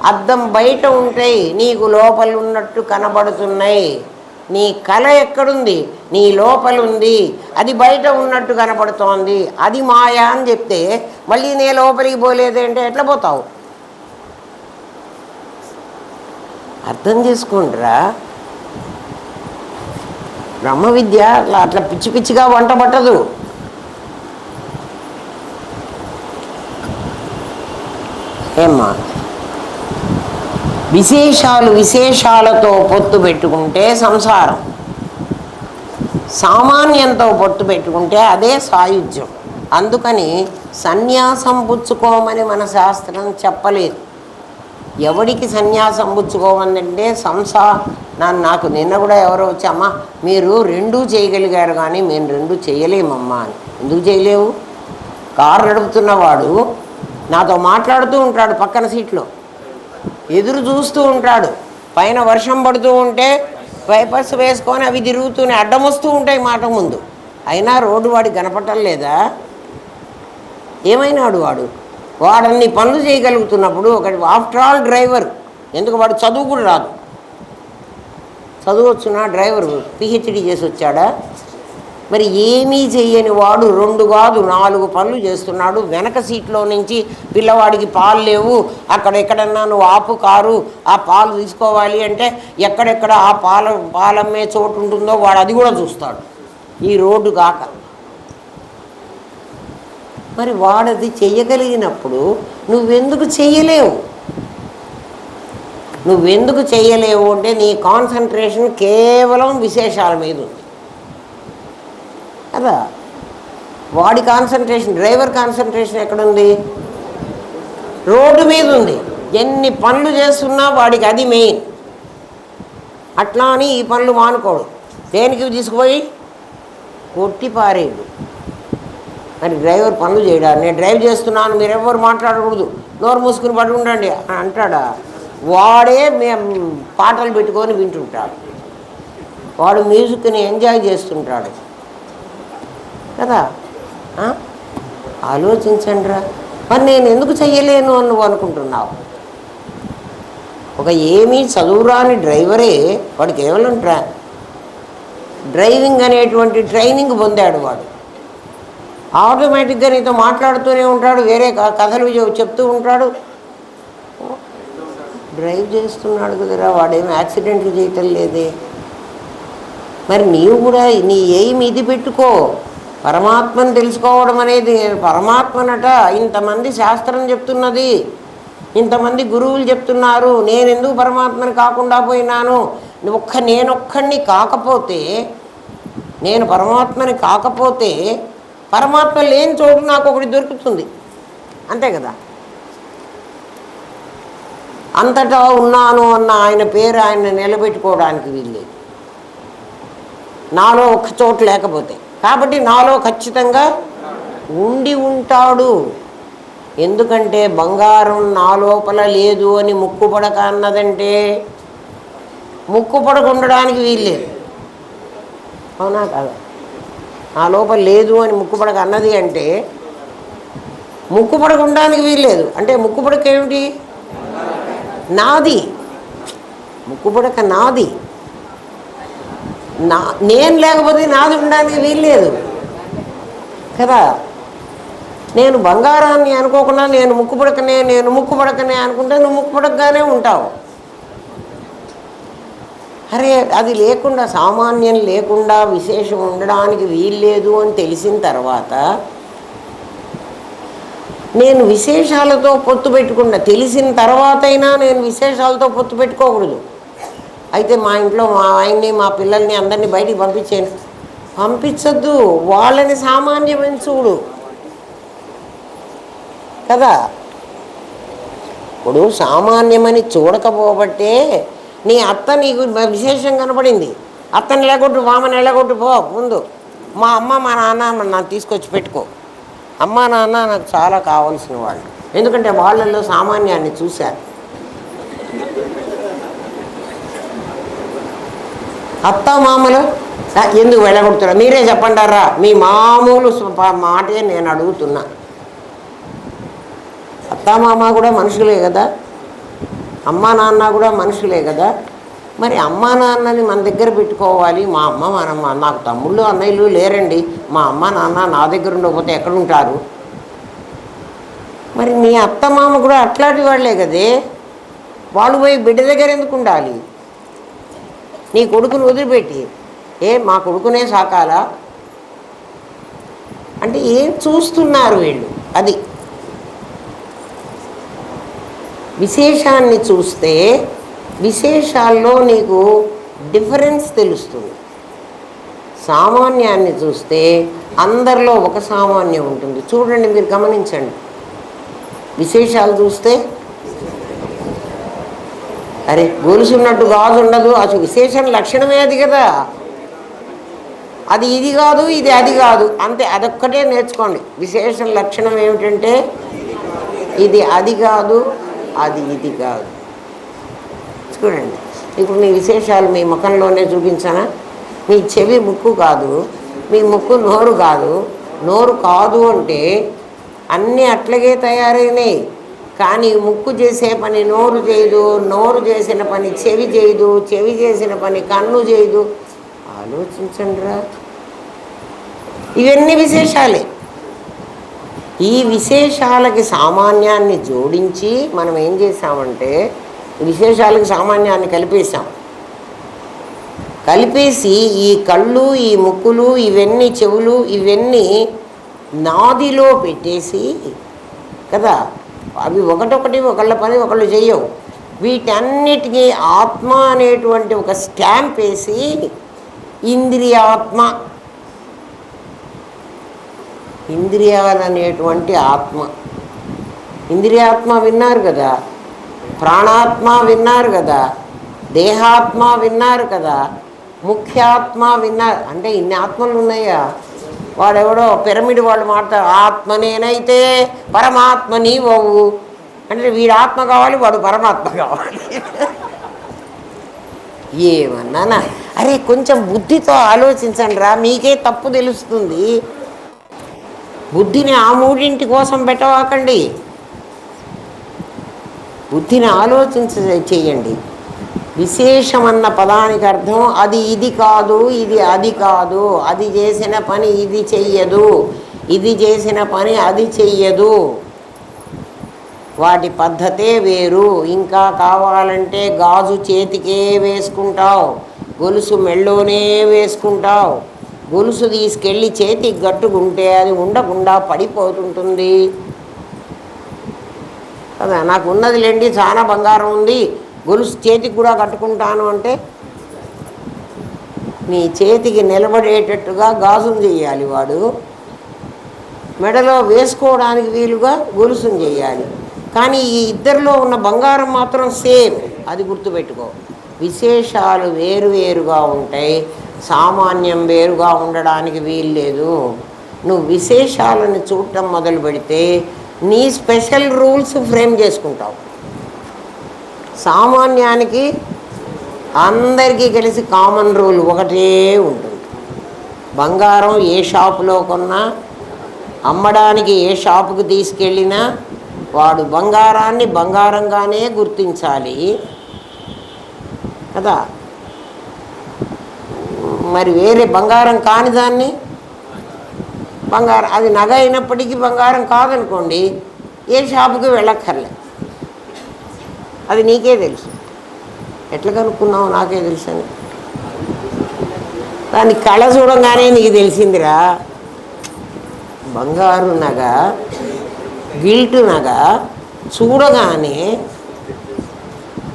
A: అద్దం బయట ఉంటాయి. నీకు లోపల ఉన్నట్టు కనబడుతున్నాయి. నీ కళ ఎక్కడుంది? నీ లోపల ఉంది. అది బయట ఉన్నట్టు కనపడుతోంది. అది మాయా అని చెప్తే మళ్ళీ నే లోపలికి పోలేదంటే ఎట్లా పోతావు? అర్థం చేసుకోండిరా. బ్రహ్మ విద్య అట్లా పిచ్చి పిచ్చిగా వంట పట్టదు. ఏమ్మా విశేషాలతో పొత్తు పెట్టుకుంటే సంసారం, సామాన్యంతో పొత్తు పెట్టుకుంటే అదే సాయుధ్యం. అందుకని సన్యాసం పుచ్చుకోమని మన శాస్త్రం చెప్పలేదు. ఎవడికి సన్యాసం పుచ్చుకోమందంటే నాకు నిన్న కూడా ఎవరో వచ్చి, అమ్మ మీరు రెండూ చేయగలిగారు కానీ మేము రెండూ చేయలేమమ్మా అని. ఎందుకు చేయలేవు? కారు నడుపుతున్నవాడు నాతో మాట్లాడుతూ ఉంటాడు, పక్కన సీట్లో ఎదురు చూస్తూ ఉంటాడు, పైన వర్షం పడుతూ ఉంటే వైపర్స్ వేసుకొని అవి తిరుగుతూనే అడ్డం వస్తూ ఉంటాయి మాట ముందు, అయినా రోడ్డు వాడికి కనపడటం లేదా? ఏమైనాడు వాడన్ని పనులు చేయగలుగుతున్నప్పుడు ఒకటి ఆఫ్టర్ ఆల్ డ్రైవర్. ఎందుకు? వాడు చదువు కూడా రాదు, చదువు వచ్చిన డ్రైవర్ పిహెచ్డి చేసి వచ్చాడా? మరి ఏమీ చెయ్యని వాడు 2 కాదు 4 పనులు చేస్తున్నాడు. వెనక సీట్లో నుంచి పిల్లవాడికి పాలు లేవు, ఎక్కడన్నా నువ్వు ఆపు కారు, ఆ పాలు తీసుకోవాలి అంటే ఎక్కడెక్కడ ఆ పాలమ్మే చోటు ఉంటుందో వాడు అది కూడా చూస్తాడు, ఈ రోడ్డు కాక. మరి వాడది చెయ్యగలిగినప్పుడు నువ్వెందుకు చెయ్యలేవు? నువ్వెందుకు చెయ్యలేవు అంటే నీ కాన్సన్ట్రేషన్ కేవలం విశేషాల మీద ఉంది కదా. వాడి కాన్సన్ట్రేషన్, డ్రైవర్ కాన్సన్ట్రేషన్ ఎక్కడుంది? రోడ్డు మీద ఉంది. ఎన్ని పనులు చేస్తున్నా వాడికి అది మెయిన్. అట్లా అని ఈ పనులు మానుకోడు, దేనికి తీసుకుపోయి కొట్టి పారేడు. మరి డ్రైవర్ పనులు చేయడా? నేను డ్రైవ్ చేస్తున్నాను, మీరెవ్వరు మాట్లాడకూడదు, నోరు మూసుకుని పడి ఉండండి అని అంటాడా? వాడే మేము పాటలు పెట్టుకొని వింటుంటాడు, వాడు మ్యూజిక్ని ఎంజాయ్ చేస్తుంటాడు కదా. ఆలోచించండి రా. మరి నేను ఎందుకు చెయ్యలేను అని నువ్వు అనుకుంటున్నావు? ఒక ఏమీ చదువురాని డ్రైవరే వాడు కేవలం డ్రైవింగ్ అనేటువంటి ట్రైనింగ్ పొందాడు. వాడు ఆటోమేటిక్గా నీతో మాట్లాడుతూనే ఉంటాడు, వేరే కథలు చెప్తూ ఉంటాడు, డ్రైవ్ చేస్తున్నాడు కదరా, వాడేమో యాక్సిడెంట్లు చేయటం లేదే. మరి నీవు కూడా నీ ఎయిమ్ ఇది పెట్టుకో, పరమాత్మను తెలుసుకోవడం అనేది. పరమాత్మనట ఇంతమంది శాస్త్రం చెప్తున్నది, ఇంతమంది గురువులు చెప్తున్నారు, నేను ఎందుకు పరమాత్మని కాకుండా పోయినాను? నేనొక్కడిని కాకపోతే, నేను పరమాత్మని కాకపోతే పరమాత్మ లేని చోటు నాకు ఒకటి దొరుకుతుంది, అంతే కదా. అంతటా ఉన్నాను అన్న ఆయన పేరు ఆయన నిలబెట్టుకోవడానికి వీల్లేదు, నాలో ఒక్క చోటు లేకపోతే. కాబట్టి నాలో ఖచ్చితంగా ఉండి ఉంటాడు. ఎందుకంటే బంగారం నా లోపల లేదు అని ముక్కుపడక అన్నదంటే ముక్కుపడక ఉండడానికి వీల్లేదు, అవునా కాదా? నా లోపల లేదు అని ముక్కుపడక అన్నది అంటే ముక్కుపడక ఉండడానికి వీల్లేదు. అంటే ముక్కుపడక ఏమిటి? నాది. ముక్కుపడక నాది, నేను లేకపోతే నాది ఉండడానికి వీల్లేదు కదా. నేను బంగారాన్ని అనుకోకుండా నేను ముక్కుపడకనే అనుకుంటే నువ్వు ముక్కుపడకగానే ఉంటావు. అరే అది లేకుండా, సామాన్యం లేకుండా విశేషం ఉండడానికి వీల్లేదు అని తెలిసిన తర్వాత నేను విశేషాలతో పొత్తు పెట్టుకున్నా. తెలిసిన తర్వాత అయినా నేను విశేషాలతో పొత్తు పెట్టుకోకూడదు. అయితే మా ఇంట్లో మా ఆయన్ని మా పిల్లల్ని అందరినీ బయటికి పంపించద్దు, వాళ్ళని సామాన్యమని చూడు కదా. ఇప్పుడు సామాన్యమని చూడకపోబట్టే నీ అత్త నీకు విశేషం కనపడింది. అత్తని ఎలాగొట్టు, మామని ఎలాగొట్టు పో ముందు. మా అమ్మ మా నాన్న నాకు తీసుకొచ్చి పెట్టుకో. అమ్మ నాన్న నాకు చాలా కావాల్సిన వాళ్ళు, ఎందుకంటే వాళ్ళల్లో సామాన్యాన్ని చూశారు. అత్త మామలు ఎందుకు వెళ్ళగొడుతున్నా? మీరే చెప్పండారా, మీ మామూలు మాటే నేను అడుగుతున్నా. అత్తామామ కూడా మనుషులే కదా, అమ్మ నాన్న కూడా మనుషులే కదా. మరి అమ్మ నాన్నని మన దగ్గర పెట్టుకోవాలి. మా అమ్మ నాకు తమ్ముళ్ళు అన్నయ్యలు లేరండి, మా అమ్మ నాన్న నా దగ్గర ఉండకపోతే ఎక్కడుంటారు? మరి నీ అత్తమామ కూడా అట్లాంటి వాళ్ళే కదే, వాళ్ళు పోయి బిడ్డ దగ్గర ఎందుకు ఉండాలి? నీ కొడుకుని వదిలిపెట్టి మా కొడుకునే సాకాలా అంటే ఏం చూస్తున్నారు వీళ్ళు? అది విశేషాన్ని చూస్తే విశేషాల్లో నీకు డిఫరెన్స్ తెలుస్తుంది. సామాన్యాన్ని చూస్తే అందరిలో ఒక సామాన్యం ఉంటుంది. చూడండి, మీరు గమనించండి. విశేషాలు చూస్తే అరే గొలుసు ఉన్నట్టు గాజు ఉండదు, అసలు విశేషం లక్షణమే అది కదా. అది ఇది కాదు, ఇది అది కాదు, అంతే. అదొక్కటే నేర్చుకోండి. విశేషం లక్షణం ఏమిటంటే ఇది అది కాదు, అది ఇది కాదు. చూడండి, ఇప్పుడు మీ విశేషాలు మీ ముఖంలోనే చూపించానా? మీ చెవి ముక్కు కాదు, మీ ముక్కు నోరు కాదు. నోరు కాదు అంటే అన్నీ అట్లాగే తయారైనాయి. కానీ ముక్కు చేసే పని నోరు చేయదు, నోరు చేసిన పని చెవి చేయదు, చెవి చేసిన పని కన్ను చేయదు. ఆలోచించండిరా, ఇవన్నీ విశేషాలే. ఈ విశేషాలకి సామాన్యాన్ని జోడించి మనం ఏం చేసామంటే విశేషాలకి సామాన్యాన్ని కలిపేసాం. కలిపేసి ఈ కళ్ళు, ఈ ముక్కులు, ఇవన్నీ చెవులు, ఇవన్నీ నాదిలో పెట్టేసి కదా, అవి ఒకటొకటి ఒకళ్ళ పని ఒకళ్ళు చెయ్యవు. వీటన్నిటికీ ఆత్మ అనేటువంటి ఒక స్టాంప్ వేసి ఇంద్రియాత్మ, ఇంద్రియాలనేటువంటి ఆత్మ, ఇంద్రియాత్మ విన్నారు కదా, ప్రాణాత్మ విన్నారు కదా, దేహాత్మ విన్నారు కదా, ముఖ్యాత్మ విన్నారు. అంటే ఇన్ని ఆత్మలు ఉన్నాయా? వాడెవడో పిరమిడ్ వాళ్ళు మాట్లాడతారు, ఆత్మనేనైతే పరమాత్మ నీవవు అంటే వీడు ఆత్మ కావాలి, వాడు పరమాత్మ కావాలి. ఏమన్నానా? అరే కొంచెం బుద్ధితో ఆలోచించండి రా, మీకే తప్పు తెలుస్తుంది. బుద్ధిని ఆ మూడింటి కోసం పెట్టవాకండి, బుద్ధిని చెయ్యండి. విశేషమన్న పదానికి అర్థం అది ఇది కాదు, ఇది అది కాదు, అది చేసిన పని ఇది చెయ్యదు, ఇది చేసిన పని అది చెయ్యదు, వాటి పద్ధతే వేరు. ఇంకా కావాలంటే గాజు చేతికే వేసుకుంటావు, గొలుసు మెళ్ళోనే వేసుకుంటావు. గొలుసు తీసుకెళ్ళి చేతికి గట్టుకుంటే అది ఉండకుండా పడిపోతుంటుంది కదా. నాకు ఉన్నదిలేండి, చాలా బంగారం ఉంది, గొలుసు చేతికి కూడా కట్టుకుంటాను అంటే నీ చేతికి నిలబడేటట్టుగా గాజును చేయాలి వాడు, మెడలో వేసుకోవడానికి వీలుగా గొలుసును చేయాలి. కానీ ఈ ఇద్దరిలో ఉన్న బంగారం మాత్రం సేమ్, అది గుర్తుపెట్టుకో. విశేషాలు వేరువేరుగా ఉంటాయి, సామాన్యం వేరుగా ఉండడానికి వీలు లేదు. నువ్వు విశేషాలను చూడటం మొదలు పెడితే నీ స్పెషల్ రూల్స్ ఫ్రేమ్ చేసుకుంటావు. సామాన్యానికి అందరికీ కలిసి కామన్ రూల్ ఒకటే ఉంటుంది. బంగారం ఏ షాపులో కొన్నా, అమ్మడానికి ఏ షాపుకి తీసుకెళ్ళినా వాడు బంగారాన్ని బంగారంగానే గుర్తించాలి కదా. మరి వేరే బంగారం కాని దాన్ని బంగారం, అది నగ అయినప్పటికీ బంగారం కాదనుకోండి, ఏ షాపుకి వెళ్ళక్కర్లే, అది నీకే తెలుసు. ఎట్లా కనుక్కున్నావు? నాకే తెలుసు అని. దాన్ని కళ చూడంగానే నీకు తెలిసిందిరా. బంగారు నగ, గిల్టు నగ చూడగానే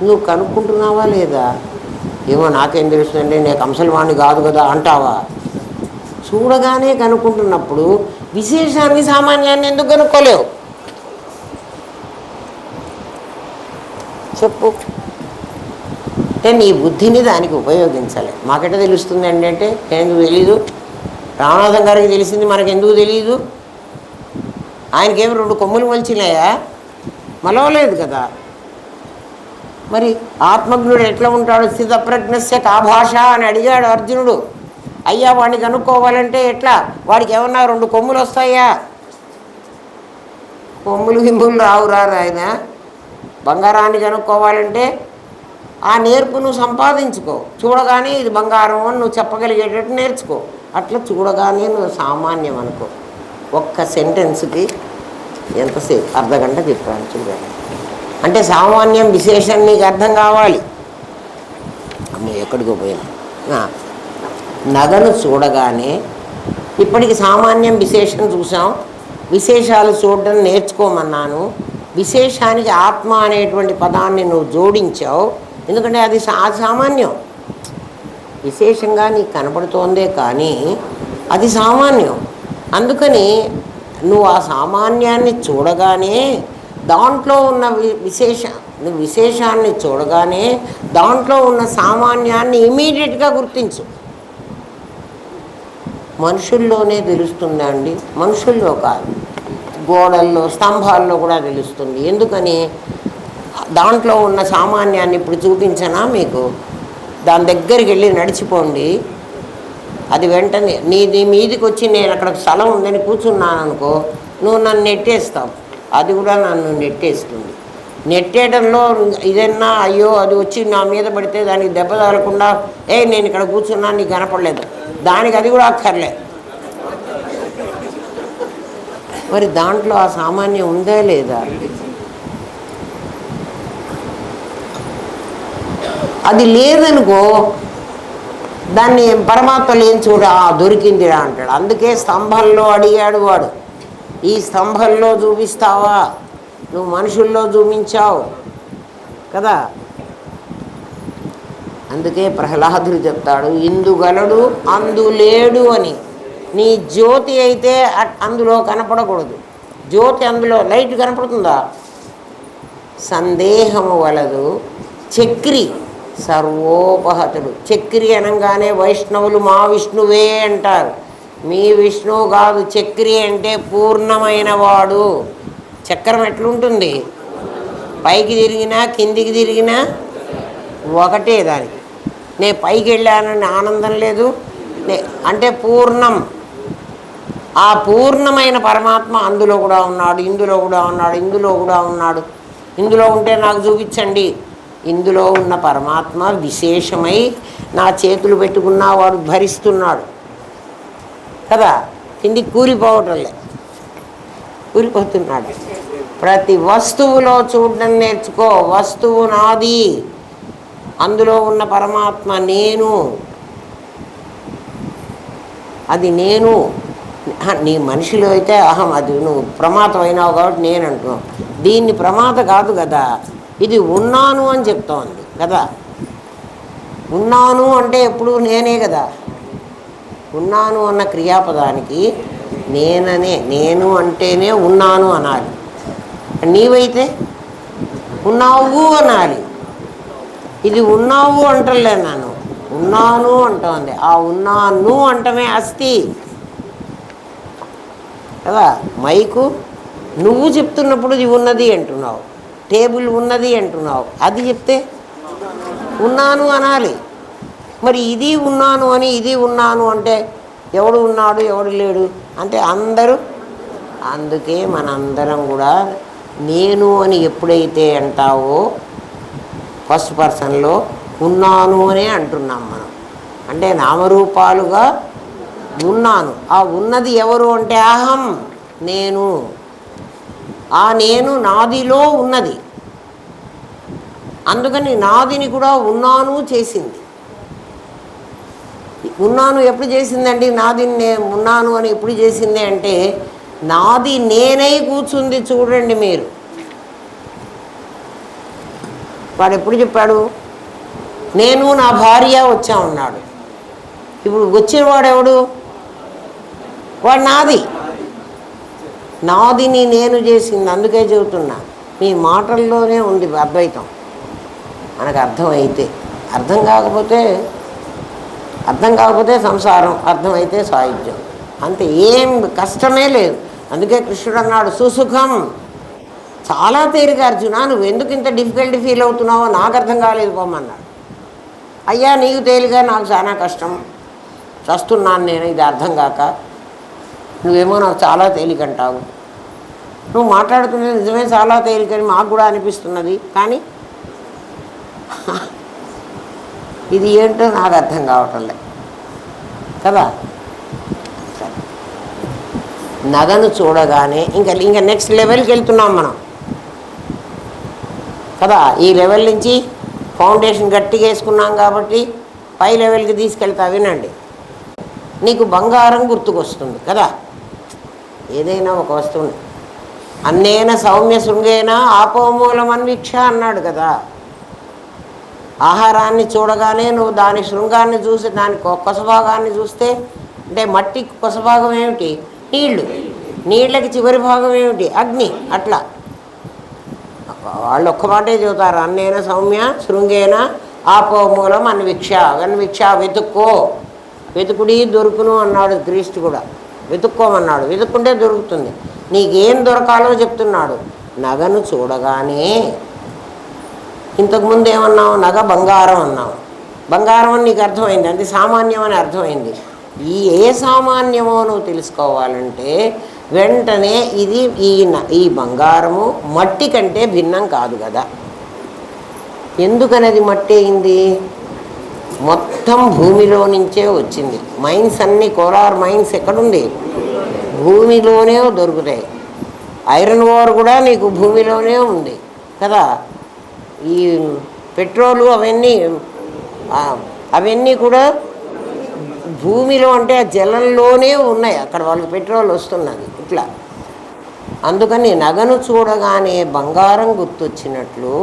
A: నువ్వు కనుక్కుంటున్నావా లేదా? ఏమో నాకేం తెలుస్తుందండి, నేను కంసలవాణ్ణి కాదు కదా అంటావా? చూడగానే కనుక్కుంటున్నప్పుడు విశేషాన్ని సామాన్యాన్ని ఎందుకు కనుక్కోలేవు? చెప్పు. అంటే నీ బుద్ధిని దానికి ఉపయోగించాలి. మాకెట తెలుస్తుంది అంటే ఎందుకు తెలీదు? రామనాథం గారికి తెలిసింది, మనకెందుకు తెలీదు? ఆయనకేమి 2 కొమ్ములు మొలిచినాయా? మలవలేదు కదా. మరి ఆత్మజ్ఞుడు ఎట్లా ఉంటాడు? స్థితప్రజ్ఞస్య కా భాష అని అడిగాడు అర్జునుడు. అయ్యా వాడిని కనుక్కోవాలంటే ఎట్లా? వాడికి ఏమన్నా 2 కొమ్ములు వస్తాయా? కొమ్ములు గింపులు రాదు ఆయన. బంగారాన్ని కనుక్కోవాలంటే ఆ నేర్పు నువ్వు సంపాదించుకో. చూడగానే ఇది బంగారం అని నువ్వు చెప్పగలిగేటట్టు నేర్చుకో. అట్లా చూడగానే నువ్వు సామాన్యం అనుకో. ఒక్క సెంటెన్స్కి ఎంతసేపు? అర్ధగంట చెప్పాను చూడండి. అంటే సామాన్యం విశేషం నీకు అర్థం కావాలి. అమ్మ ఎక్కడికో పోయినా నగను చూడగానే, ఇప్పటికి సామాన్యం విశేషం చూసాం, విశేషాలు చూడడం నేర్చుకోమన్నాను. విశేషానికి ఆత్మ అనేటువంటి పదాన్ని నువ్వు జోడించావు. ఎందుకంటే అది సామాన్యం, విశేషంగా నీకు కనపడుతోందే కానీ అది సామాన్యం. అందుకని నువ్వు ఆ సామాన్యాన్ని చూడగానే దాంట్లో ఉన్న విశేషాన్ని చూడగానే దాంట్లో ఉన్న సామాన్యాన్ని ఇమీడియట్గా గుర్తించు. మనుషుల్లోనే తెలుస్తుందా అండి? మనుషుల్లో కాదు, గోడల్లో స్తంభాల్లో కూడా తెలుస్తుంది. ఎందుకని? దాంట్లో ఉన్న సామాన్యాన్ని ఇప్పుడు చూపించనా మీకు? దాని దగ్గరికి వెళ్ళి నడిచిపోండి, అది వెంటనే నీ మీదికి వచ్చి నేను అక్కడ స్థలం ఉందని కూర్చున్నాను అనుకో, నువ్వు నన్ను నెట్టేస్తావు, అది కూడా నన్ను నెట్టేస్తుంది. నెట్టేయడంలో ఇదన్నా అయ్యో అది వచ్చి నా మీద పడితే దానికి దెబ్బ తగలకుండా నేను ఇక్కడ కూర్చున్నా నీకు కనపడలేదు, దానికి అది కూడా అక్కర్లేదు. మరి దాంట్లో ఆ సామాన్యం ఉందా లేదా? అది లేదనుకో దాన్ని పరమాత్మలు ఏం దొరికిందిరా అంటాడు. అందుకే స్తంభంలో అడిగాడు వాడు, ఈ స్తంభంలో చూపిస్తావా? నువ్వు మనుషుల్లో చూపించావు కదా. అందుకే ప్రహ్లాదుడు చెప్తాడు, ఇందుగలడు అందులేడు అని. నీ జ్యోతి అయితే అందులో కనపడకూడదు. జ్యోతి అందులో లైట్ కనపడుతుందా? సందేహము వలదు చక్రి సర్వోపహతుడు. చక్రి అనగానే వైష్ణవులు మా విష్ణువే అంటారు. మీ విష్ణువు కాదు, చక్రి అంటే పూర్ణమైన వాడు. చక్రం ఎట్లుంటుంది? పైకి తిరిగినా కిందికి తిరిగినా ఒకటే. దానికి నేను పైకి వెళ్ళానని ఆనందం లేదు, అంటే పూర్ణం. ఆ పూర్ణమైన పరమాత్మ అందులో కూడా ఉన్నాడు, ఇందులో కూడా ఉన్నాడు, ఇందులో కూడా ఉన్నాడు. ఇందులో ఉంటే నాకు చూపించండి. ఇందులో ఉన్న పరమాత్మ విశేషమై నా చేతులు పెట్టుకున్నా వాడు భరిస్తున్నాడు కదా. కిందికి కూలిపోవటంలే, కూలిపోతున్నాడు. ప్రతి వస్తువులో చూడడం నేర్చుకో. వస్తువు నాది, అందులో ఉన్న పరమాత్మ నేను, అది నేను. నీ మనిషిలో అయితే అహం, అది నువ్వు ప్రమాదం అయినావు కాబట్టి నేను అంటున్నావు. దీన్ని ప్రమాద కాదు కదా, ఇది ఉన్నాను అని చెప్తోంది కదా. ఉన్నాను అంటే ఎప్పుడు నేనే కదా. ఉన్నాను అన్న క్రియాపదానికి నేను అంటేనే ఉన్నాను అనాలి. నీవైతే ఉన్నావు అనాలి. ఇది ఉన్నావు అంటలే, నన్ను ఉన్నాను అంటోంది. ఆ ఉన్నాను అంటమే అస్థి కదా. మైకు నువ్వు చెప్తున్నప్పుడు ఇది ఉన్నది అంటున్నావు, టేబుల్ ఉన్నది అంటున్నావు, అది చెప్తే ఉన్నాను అనాలి. మరి ఇది ఉన్నాను అని ఇది ఉన్నాను అంటే ఎవడు ఉన్నాడు ఎవడు లేడు అంటే అందరూ. అందుకే మనందరం కూడా నేను అని ఎప్పుడైతే అంటావో ఫస్ట్ పర్సన్లో ఉన్నాను అనే అంటున్నాం మనం. అంటే నామరూపాలుగా ఉన్నాను. ఆ ఉన్నది ఎవరు అంటే అహం, నేను. ఆ నేను నాదిలో ఉన్నది. అందుకని నాదిని కూడా ఉన్నాను చేసింది. ఉన్నాను ఎప్పుడు చేసిందండి? నాదిని ఉన్నాను అని ఎప్పుడు చేసింది అంటే నాది నేనై కూర్చుంది. చూడండి మీరు, వాడు ఎప్పుడు చెప్పాడు? నేను నా భార్య వచ్చా ఉన్నాడు. ఇప్పుడు వచ్చినవాడు ఎవడు? వాడు నాది, నాదిని నేను చేసింది. అందుకే చెబుతున్నా, మీ మాటల్లోనే ఉంది అద్వైతం. మనకు అర్థమైతే, అర్థం కాకపోతే సంసారం, అర్థమైతే సాహిత్యం. అంతే, ఏం కష్టమే లేదు. అందుకే కృష్ణుడు అన్నాడు సుసుఖం, చాలా తేలిక అర్జున, నువ్వు ఎందుకు ఇంత డిఫికల్టీ ఫీల్ అవుతున్నావో నాకు అర్థం కాలేదు పోమన్నాడు. అయ్యా నీకు తేలిక, నాకు చాలా కష్టం, చస్తున్నాను నేను ఇది అర్థం కాక. నువ్వేమో నాకు చాలా తేలిక అంటావు. నువ్వు మాట్లాడుతున్నది నిజమే చాలా తేలికని మాకు కూడా అనిపిస్తున్నది, కానీ ఇది ఏంటో నాకు అర్థం కావటంలే కదా. నగను చూడగానే ఇంకా నెక్స్ట్ లెవెల్కి వెళ్తున్నాం మనం కదా. ఈ లెవెల్ నుంచి ఫౌండేషన్ గట్టిగా వేసుకున్నాం కాబట్టి పై లెవెల్కి తీసుకెళ్తా. వినండి, నీకు బంగారం గుర్తుకొస్తుంది కదా. ఏదైనా ఒక వస్తువుని అన్నేన సౌమ్య శృంగేన ఆపోమూలం అన్వీక్ష అన్నాడు కదా. ఆహారాన్ని చూడగానే నువ్వు దాని శృంగాన్ని చూసి దాని కొసభాగాన్ని చూస్తే, అంటే మట్టి కొసభాగం ఏమిటి? నీళ్లు. నీళ్ళకి చివరి భాగం ఏమిటి? అగ్ని. అట్లా వాళ్ళు ఒక్క మాటే చెబుతారు, అన్నేన సౌమ్య శృంగేన ఆపో మూలం అన్విక్ష. అన్విక్ష వెతుక్కో, వెతుకుడి దొరుకును అన్నాడు క్రీస్తు కూడా. వెతుక్కోమన్నాడు, వెతుక్కుంటే దొరుకుతుంది. నీకేం దొరకాలో చెప్తున్నాడు. నగను చూడగానే, ఇంతకుముందు ఏమన్నావు? నగ బంగారం అన్నావు. బంగారం అని నీకు అర్థమైంది, అది సామాన్యం అని అర్థమైంది. ఏ సామాన్యమో నువ్వు తెలుసుకోవాలంటే వెంటనే ఇది ఈ బంగారము మట్టి కంటే భిన్నం కాదు కదా. ఎందుకని అది మట్టి అయింది? మొత్తం భూమిలో నుంచే వచ్చింది. మైన్స్ అన్నీ, కోలార్ మైన్స్ ఎక్కడుంది? భూమిలోనే దొరుకుతాయి. ఐరన్ ఓర్ కూడా నీకు భూమిలోనే ఉంది కదా. ఈ పెట్రోలు అవన్నీ కూడా భూమిలో, అంటే ఆ జలంలోనే ఉన్నాయి. అక్కడ వాళ్ళకి పెట్రోల్ వస్తున్నది ఇట్లా. అందుకని నగను చూడగానే బంగారం గుర్తొచ్చినట్లు,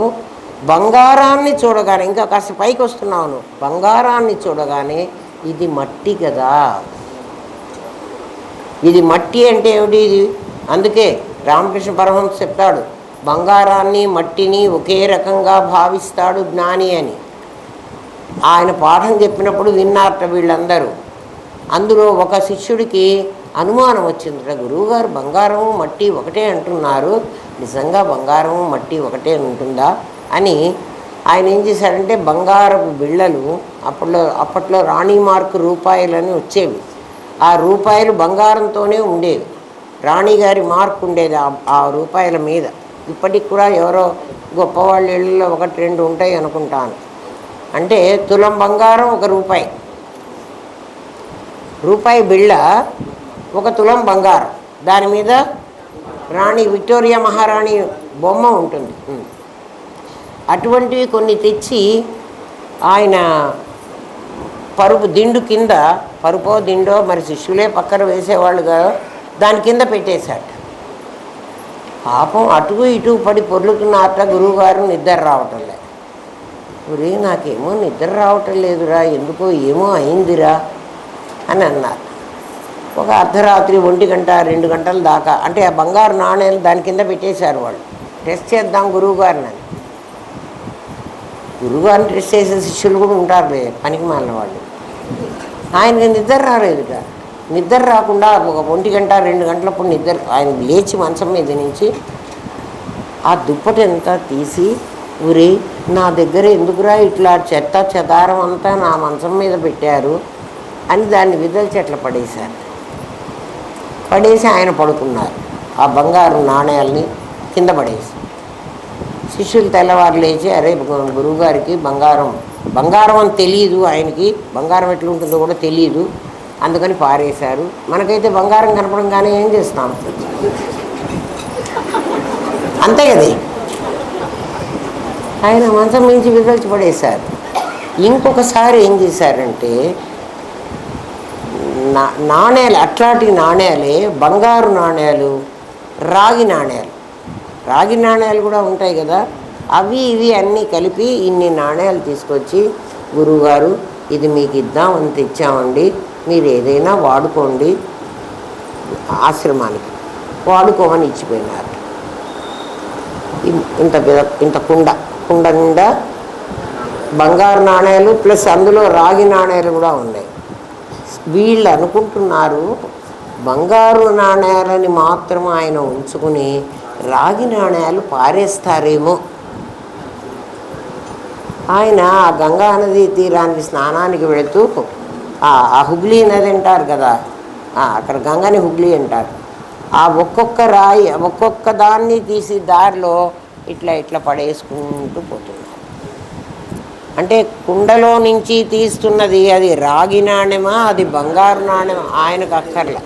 A: బంగారాన్ని చూడగానే, ఇంకా కాస్త పైకి వస్తున్నావు నువ్వు, బంగారాన్ని చూడగానే ఇది మట్టి కదా. ఇది మట్టి అంటే ఏమిటి? ఇది అందుకే రామకృష్ణ పరమహంస చెప్తాడు, బంగారాన్ని మట్టిని ఒకే రకంగా భావిస్తాడు జ్ఞాని అని. ఆయన పాఠం చెప్పినప్పుడు విన్నారట వీళ్ళందరూ. అందులో ఒక శిష్యుడికి అనుమానం వచ్చిందట, గురువుగారు బంగారం మట్టి ఒకటే అంటున్నారు, నిజంగా బంగారం మట్టి ఒకటే ఉంటుందా అని. ఆయన ఏం చేశారంటే, బంగారపు బిళ్ళలు అప్పట్లో రాణి మార్కు రూపాయలని వచ్చేవి. ఆ రూపాయలు బంగారంతోనే ఉండేవి. రాణిగారి మార్కు ఉండేది ఆ రూపాయల మీద. ఇప్పటికి కూడా ఎవరో గొప్పవాళ్ళ ఇళ్ళలో 1-2 ఉంటాయి అనుకుంటాను. అంటే తులం బంగారం 1 రూపాయి, రూపాయి బిళ్ళ 1 తులం బంగారం, దాని మీద రాణి విక్టోరియా మహారాణి బొమ్మ ఉంటుంది. అటువంటివి కొన్ని తెచ్చి ఆయన పరుపు దిండు కింద, పరుపో దిండో మరి శిష్యులే పక్కన వేసేవాళ్ళు కదా, దాని కింద పెట్టేశాడు. పాపం అటు ఇటు పడి పొర్లుతున్నట్ట. గురువుగారు నిద్ర రావటం లేదు. ఒరే నాకేమో నిద్ర రావటం లేదురా, ఎందుకో ఏమో అయిందిరా అని అన్నారు. ఒక అర్ధరాత్రి 1 గంట 2 గంటల దాకా, అంటే ఆ బంగారు నాణేలు దాని కింద పెట్టేశారు వాళ్ళు. టెస్ట్ చేద్దాం గురువుగారిని అని. గురువుగారిని టెస్ట్ చేసే శిష్యులు కూడా ఉంటారులే, పనికి మాలిన వాళ్ళు. ఆయనకి నిద్ర రాలేదుట. నిద్ర రాకుండా ఒక 1 గంట 2 గంటలప్పుడు ఆయన లేచి మంచం మీద నుంచి ఆ దుప్పటంతా తీసి, ఊరి నా దగ్గర ఎందుకురా ఇట్లా చెత్త చెదారం అంతా నా మంచం మీద పెట్టారు అని దాన్ని విదల చెట్ల పడేశారు. పడేసి ఆయన పడుకున్నారు. ఆ బంగారు నాణేయాలని కింద పడేసి. శిష్యులు తెల్లవారు లేచి, అరే గురువుగారికి బంగారం అని తెలియదు, ఆయనకి బంగారం ఎట్లుంటుందో కూడా తెలియదు, అందుకని పారేశారు. మనకైతే బంగారం కనపడంగానే ఏం చేస్తాం, అంతే కదా. ఆయన మంచం మించి విదల్చి పడేశారు. ఇంకొకసారి ఏం చేశారంటే, నాణేలు, అట్లాంటి నాణేలే బంగారు నాణేలు, రాగి నాణేలు కూడా ఉంటాయి కదా, అవి ఇవి అన్నీ కలిపి ఇన్ని నాణేలు తీసుకొచ్చి, గురువుగారు ఇది మీకు ఇద్దామని తెచ్చామండి, మీరు ఏదైనా వాడుకోండి, ఆశ్రమానికి వాడుకోమని ఇచ్చిపోయినారు. ఇంత కుండ నిండా బంగారు నాణేలు ప్లస్ అందులో రాగి నాణేలు కూడా ఉన్నాయి. వీళ్ళు అనుకుంటున్నారు బంగారు నాణేలని మాత్రం ఆయన ఉంచుకుని రాగి నాణేలు పారేస్తారేమో. ఆయన ఆ గంగా నది తీరానికి స్నానానికి వెళుతూ, ఆ హుగ్లీ నది అంటారు కదా, అక్కడ గంగని హుగ్లీ అంటారు. ఆ ఒక్కొక్క రాయి ఒక్కొక్క దాన్ని తీసి దారిలో ఇట్లా పడేసుకుంటూ పోతున్నారు. అంటే కుండలో నుంచి తీస్తున్నది అది రాగి నాణ్యమా, అది బంగారు నాణ్యమా ఆయనకు అక్కర్ల.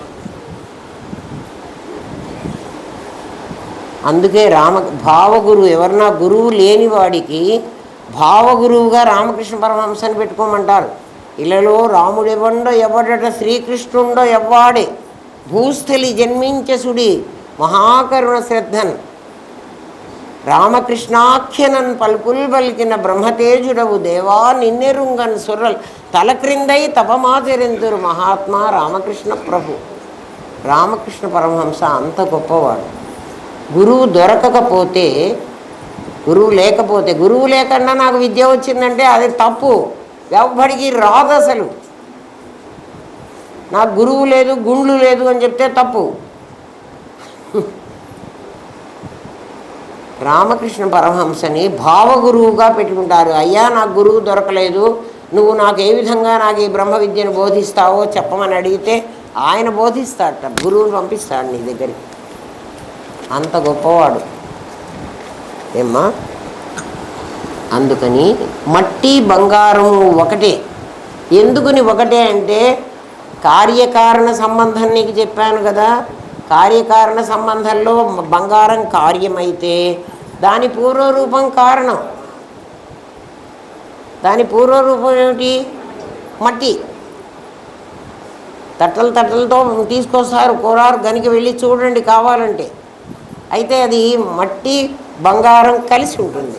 A: అందుకే భావగురువు, ఎవరన్నా గురువు లేని వాడికి భావగురువుగా రామకృష్ణ పరమహంసని పెట్టుకోమంటారు. ఇళ్ళలో రాముడెవండో ఎవడట, శ్రీకృష్ణుండో ఎవ్వాడే, భూస్థలి జన్మించసుడి మహాకరుణ శ్రద్ధన్ రామకృష్ణాఖ్యనన్ పలుకుల్ పలికిన బ్రహ్మతేజుడవు దేవా నిన్నెరుంగన్ సుర్రల్ తల క్రిందై తపమాచరింతురు మహాత్మా రామకృష్ణ ప్రభు. రామకృష్ణ పరమహంస అంత గొప్పవాడు. గురువు దొరకకపోతే, గురువు లేకపోతే, గురువు లేకుండా నాకు విద్య వచ్చిందంటే అది తప్పు. ఎవ్వడికి రాదు అసలు. నాకు గురువు లేదు, గుండ్లు లేదు అని చెప్తే తప్పు. రామకృష్ణ పరమహంసని భావగురువుగా పెట్టుకుంటారు. అయ్యా నాకు గురువు దొరకలేదు, నువ్వు నాకు ఏ విధంగా నాకు ఈ బ్రహ్మ విద్యను బోధిస్తావో చెప్పమని అడిగితే ఆయన బోధిస్తాడట, గురువుని పంపిస్తాడు నీ దగ్గరికి. అంత గొప్పవాడు ఏమ్మా. అందుకని మట్టి బంగారం ఒకటే. ఎందుకుని ఒకటే అంటే కార్యకారణ సంబంధం నీకు చెప్పాను కదా. కార్యకారణ సంబంధంలో బంగారం కార్యమైతే దాని పూర్వరూపం కారణం. దాని పూర్వరూపం ఏమిటి? మట్టి. తట్టలతో తీసుకొస్తారు, కూరారు గనికి వెళ్ళి చూడండి కావాలంటే. అయితే అది మట్టి బంగారం కలిసి ఉంటుంది.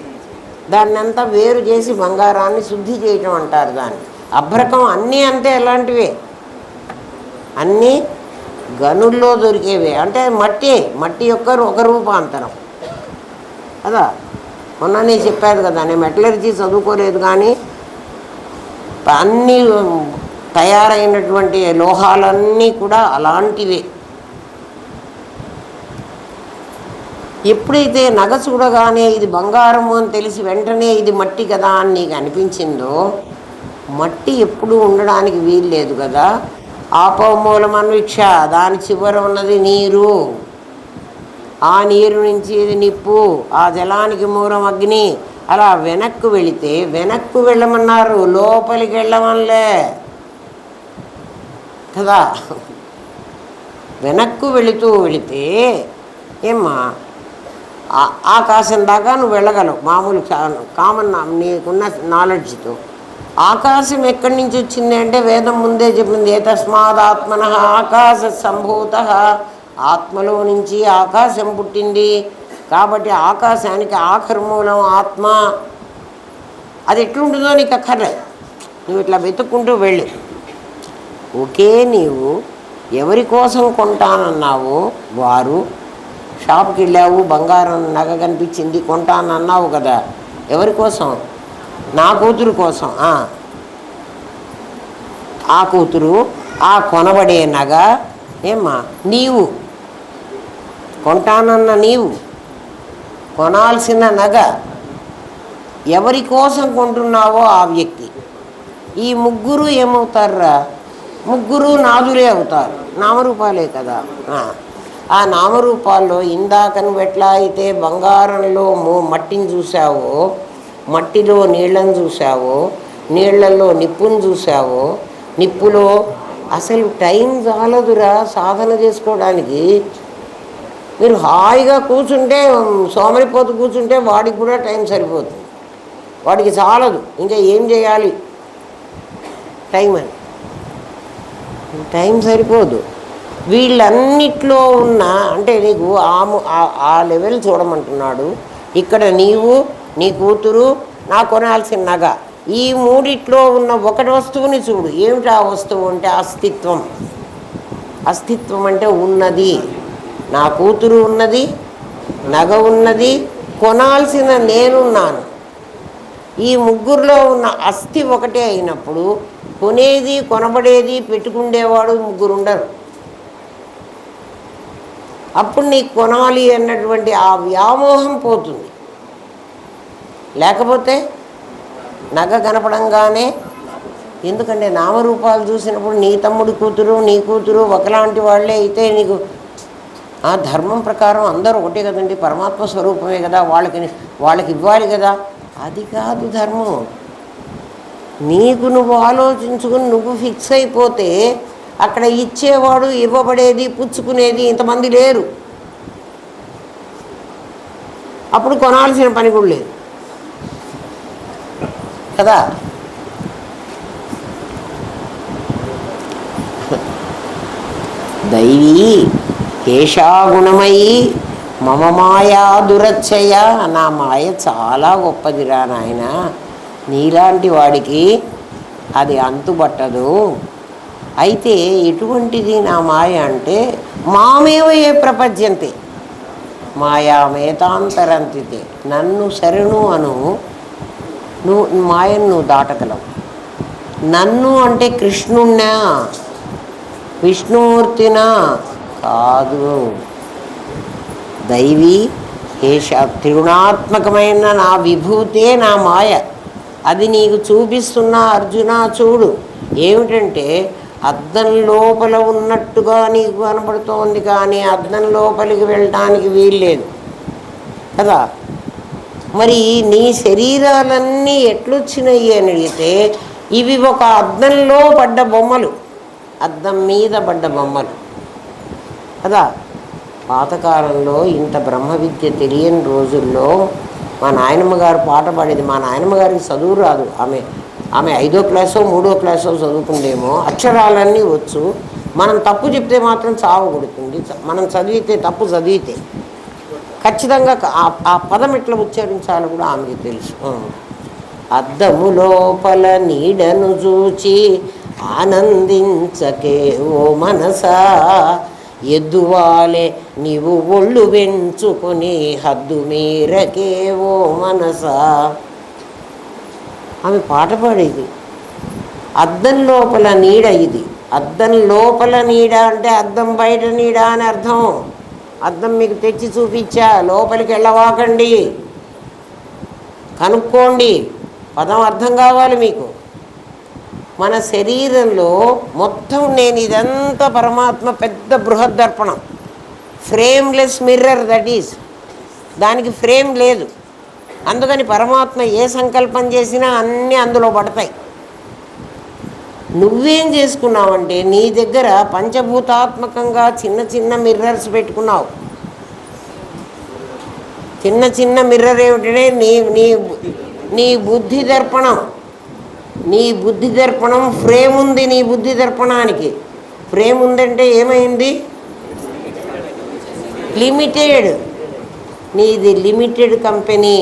A: దాన్ని అంతా వేరు చేసి బంగారాన్ని శుద్ధి చేయటం అంటారు దాన్ని. అభ్రకం అన్నీ అంతే ఎలాంటివే, అన్నీ గనుల్లో దొరికేవే. అంటే మట్టి యొక్క ఒక రూపాంతరం కదా. మొన్న నేను చెప్పాను కదా, నేను మెటలర్జీ చదువుకోలేదు కానీ అన్నీ తయారైనటువంటి లోహాలన్నీ కూడా అలాంటివే. ఎప్పుడైతే నగ చూడగానే ఇది బంగారము అని తెలిసి వెంటనే ఇది మట్టి కదా అని నీకు అనిపించిందో, మట్టి ఎప్పుడూ ఉండడానికి వీలు లేదు కదా. ఆపమూలమన్వీక్ష, దాని చివర ఉన్నది నీరు, ఆ నీరు నుంచి ఇది నిప్పు, ఆ జలానికి మూలం అగ్ని. అలా వెనక్కు వెళితే, వెనక్కు వెళ్ళమన్నారు, లోపలికి వెళ్ళమనిలే కదా. వెనక్కు వెళితే ఏమ్మా ఆకాశం దాకా నువ్వు వెళ్ళగలవు మామూలు కామన్ నీకున్న నాలెడ్జ్తో. ఆకాశం ఎక్కడి నుంచి వచ్చింది అంటే వేదం ముందే చెప్పింది, ఏతస్మాదాత్మన ఆకాశ సంభూత, ఆత్మలో నుంచి ఆకాశం పుట్టింది. కాబట్టి ఆకాశానికి ఆఖరి మూలం ఆత్మ. అది ఎట్లుంటుందో నీకు అక్కర్లే, నువ్వు ఇట్లా వెతుక్కుంటూ వెళ్ళి. ఒకే నీవు ఎవరి కోసం కొంటానన్నావు, వారు షాప్కి వెళ్ళావు, బంగారం నగ కనిపించింది కొంటానన్నావు కదా, ఎవరి కోసం? నా కూతురు కోసం. ఆ కూతురు, ఆ కొనబడే నగ ఏమ్మా నీవు, కొంటానన్న నీవు, కొనాల్సిన నగ ఎవరి కోసం కొంటున్నావో ఆ వ్యక్తి. ఈ ముగ్గురు ఏమవుతారా? ముగ్గురు నాదులే అవుతారు, నామరూపాలే కదా. ఆ నామరూపాల్లో ఇందాక నువ్వు ఎట్లా అయితే బంగారంలో మట్టిని చూసావో, మట్టిలో నీళ్ళని చూసావో, నీళ్లలో నిప్పుని చూసావో, నిప్పులో అసలు టైం చాలదురా సాధన చేసుకోవడానికి. మీరు హాయిగా కూర్చుంటే, సోమరిపోతు కూర్చుంటే వాడికి కూడా టైం సరిపోతుంది, వాడికి చాలదు. ఇంకా ఏం చేయాలి టైం అని, టైం సరిపోదు. వీళ్ళన్నిట్లో ఉన్న అంటే నీకు ఆ లెవెల్ చూడమంటున్నాడు ఇక్కడ. నీవు, నీ కూతురు, నా కొనాల్సిన నగ, ఈ మూడిట్లో ఉన్న ఒకటి వస్తువుని చూడు. ఏమిటి ఆ వస్తువు అంటే అస్తిత్వం. అస్తిత్వం అంటే ఉన్నది. నా కూతురు ఉన్నది, నగ ఉన్నది, కొనాల్సిన నేనున్నాను. ఈ ముగ్గురులో ఉన్న అస్థి ఒకటే అయినప్పుడు కొనేది, కొనబడేది, పెట్టుకుండేవాడు ముగ్గురు ఉండరు. అప్పుడు నీకు కొనాలి అన్నటువంటి ఆ వ్యామోహం పోతుంది. లేకపోతే నగ కనపడంగానే, ఎందుకంటే నామరూపాలు చూసినప్పుడు నీ తమ్ముడి కూతురు, నీ కూతురు ఒకలాంటి వాళ్ళే అయితే నీకు ఆ ధర్మం ప్రకారం అందరూ ఒకటే కదండి, పరమాత్మ స్వరూపమే కదా, వాళ్ళకి ఇవ్వాలి కదా. అది కాదు ధర్మం. నీకు నువ్వు ఆలోచించుకుని నువ్వు ఫిక్స్ అయిపోతే అక్కడ ఇచ్చేవాడు, ఇవ్వబడేది, పుచ్చుకునేది ఇంతమంది లేరు. అప్పుడు కొనాల్సిన పని కూడా లేదు కదా. దైవీ కేశాగుణమయీ మమ మాయా దురచ్చయ, నా మాయ చాలా గొప్పదిరా నాయన, నీలాంటి వాడికి అది అంతుబట్టదు. అయితే ఎటువంటిది నా మాయ అంటే, మామేవ ఏ ప్రపద్యంతే మాయామేతాంతరంతితే, నన్ను శరణు అను, నువ్వు మాయను నువ్వు దాటగలవు. నన్ను అంటే కృష్ణుణ్ణా విష్ణుమూర్తినా కాదు, దైవీ ఏష త్రిగుణాత్మకమైన నా విభూతే నా మాయ. అది నీకు చూపిస్తున్నా అర్జున, చూడు. ఏమిటంటే అద్దం లోపల ఉన్నట్టుగా నీకు కనపడుతోంది, కానీ అద్దం లోపలికి వెళ్ళటానికి వీల్లేదు కదా. మరి నీ శరీరాలన్నీ ఎట్లొచ్చినాయి అని అడిగితే, ఇవి ఒక అద్దంలో పడ్డ బొమ్మలు, అద్దం మీద పడ్డ బొమ్మలు కదా. పాతకాలంలో ఇంత బ్రహ్మ విద్య తెలియని రోజుల్లో మా నాయనమ్మ గారు పాట పాడేది. మా నాయనమ్మ గారికి చదువు రాదు, ఆమె 5వ క్లాసో 3వ క్లాసో చదువుకుందేమో, అక్షరాలన్నీ వచ్చు. మనం తప్పు చెప్తే మాత్రం చావు కొడుతుంది. మనం చదివితే, తప్పు చదివితే ఖచ్చితంగా ఆ పదం ఎట్లా ఉచ్చరించాలో కూడా ఆమెకి తెలుసు. అద్దము లోపల నీడను చూచి ఆనందించకే ఓ మనసా, ఎద్దువాలే నీవు ఒళ్ళు పెంచుకొని హద్దు మీరకే ఓ మనసా. ఆమె పాట పాడేది. అద్దం లోపల నీడ ఇది. అద్దం లోపల నీడ అంటే అద్దం బయట నీడ అని అర్థం. అద్దం మీకు తెచ్చి చూపించా, లోపలికి వెళ్ళవాకండి, కనుక్కోండి, పదం అర్థం కావాలి మీకు. మన శరీరంలో మొత్తం నేను ఇదంతా పరమాత్మ పెద్ద బృహద్దర్పణం, ఫ్రేమ్లెస్ మిర్రర్, దట్ ఈస్, దానికి ఫ్రేమ్ లేదు. అందుకని పరమాత్మ ఏ సంకల్పం చేసినా అన్నీ అందులో పడతాయి. నువ్వేం చేసుకున్నావంటే నీ దగ్గర పంచభూతాత్మకంగా చిన్న చిన్న మిర్రర్స్ పెట్టుకున్నావు. చిన్న చిన్న మిర్రర్ ఏమిటంటే నీ నీ నీ బుద్ధి దర్పణం. నీ బుద్ధి దర్పణం ఫ్రేమ్ ఉంది. నీ బుద్ధి దర్పణానికి ఫ్రేమ్ ఉందంటే ఏమైంది? లిమిటెడ్. నీది లిమిటెడ్ కంపెనీ,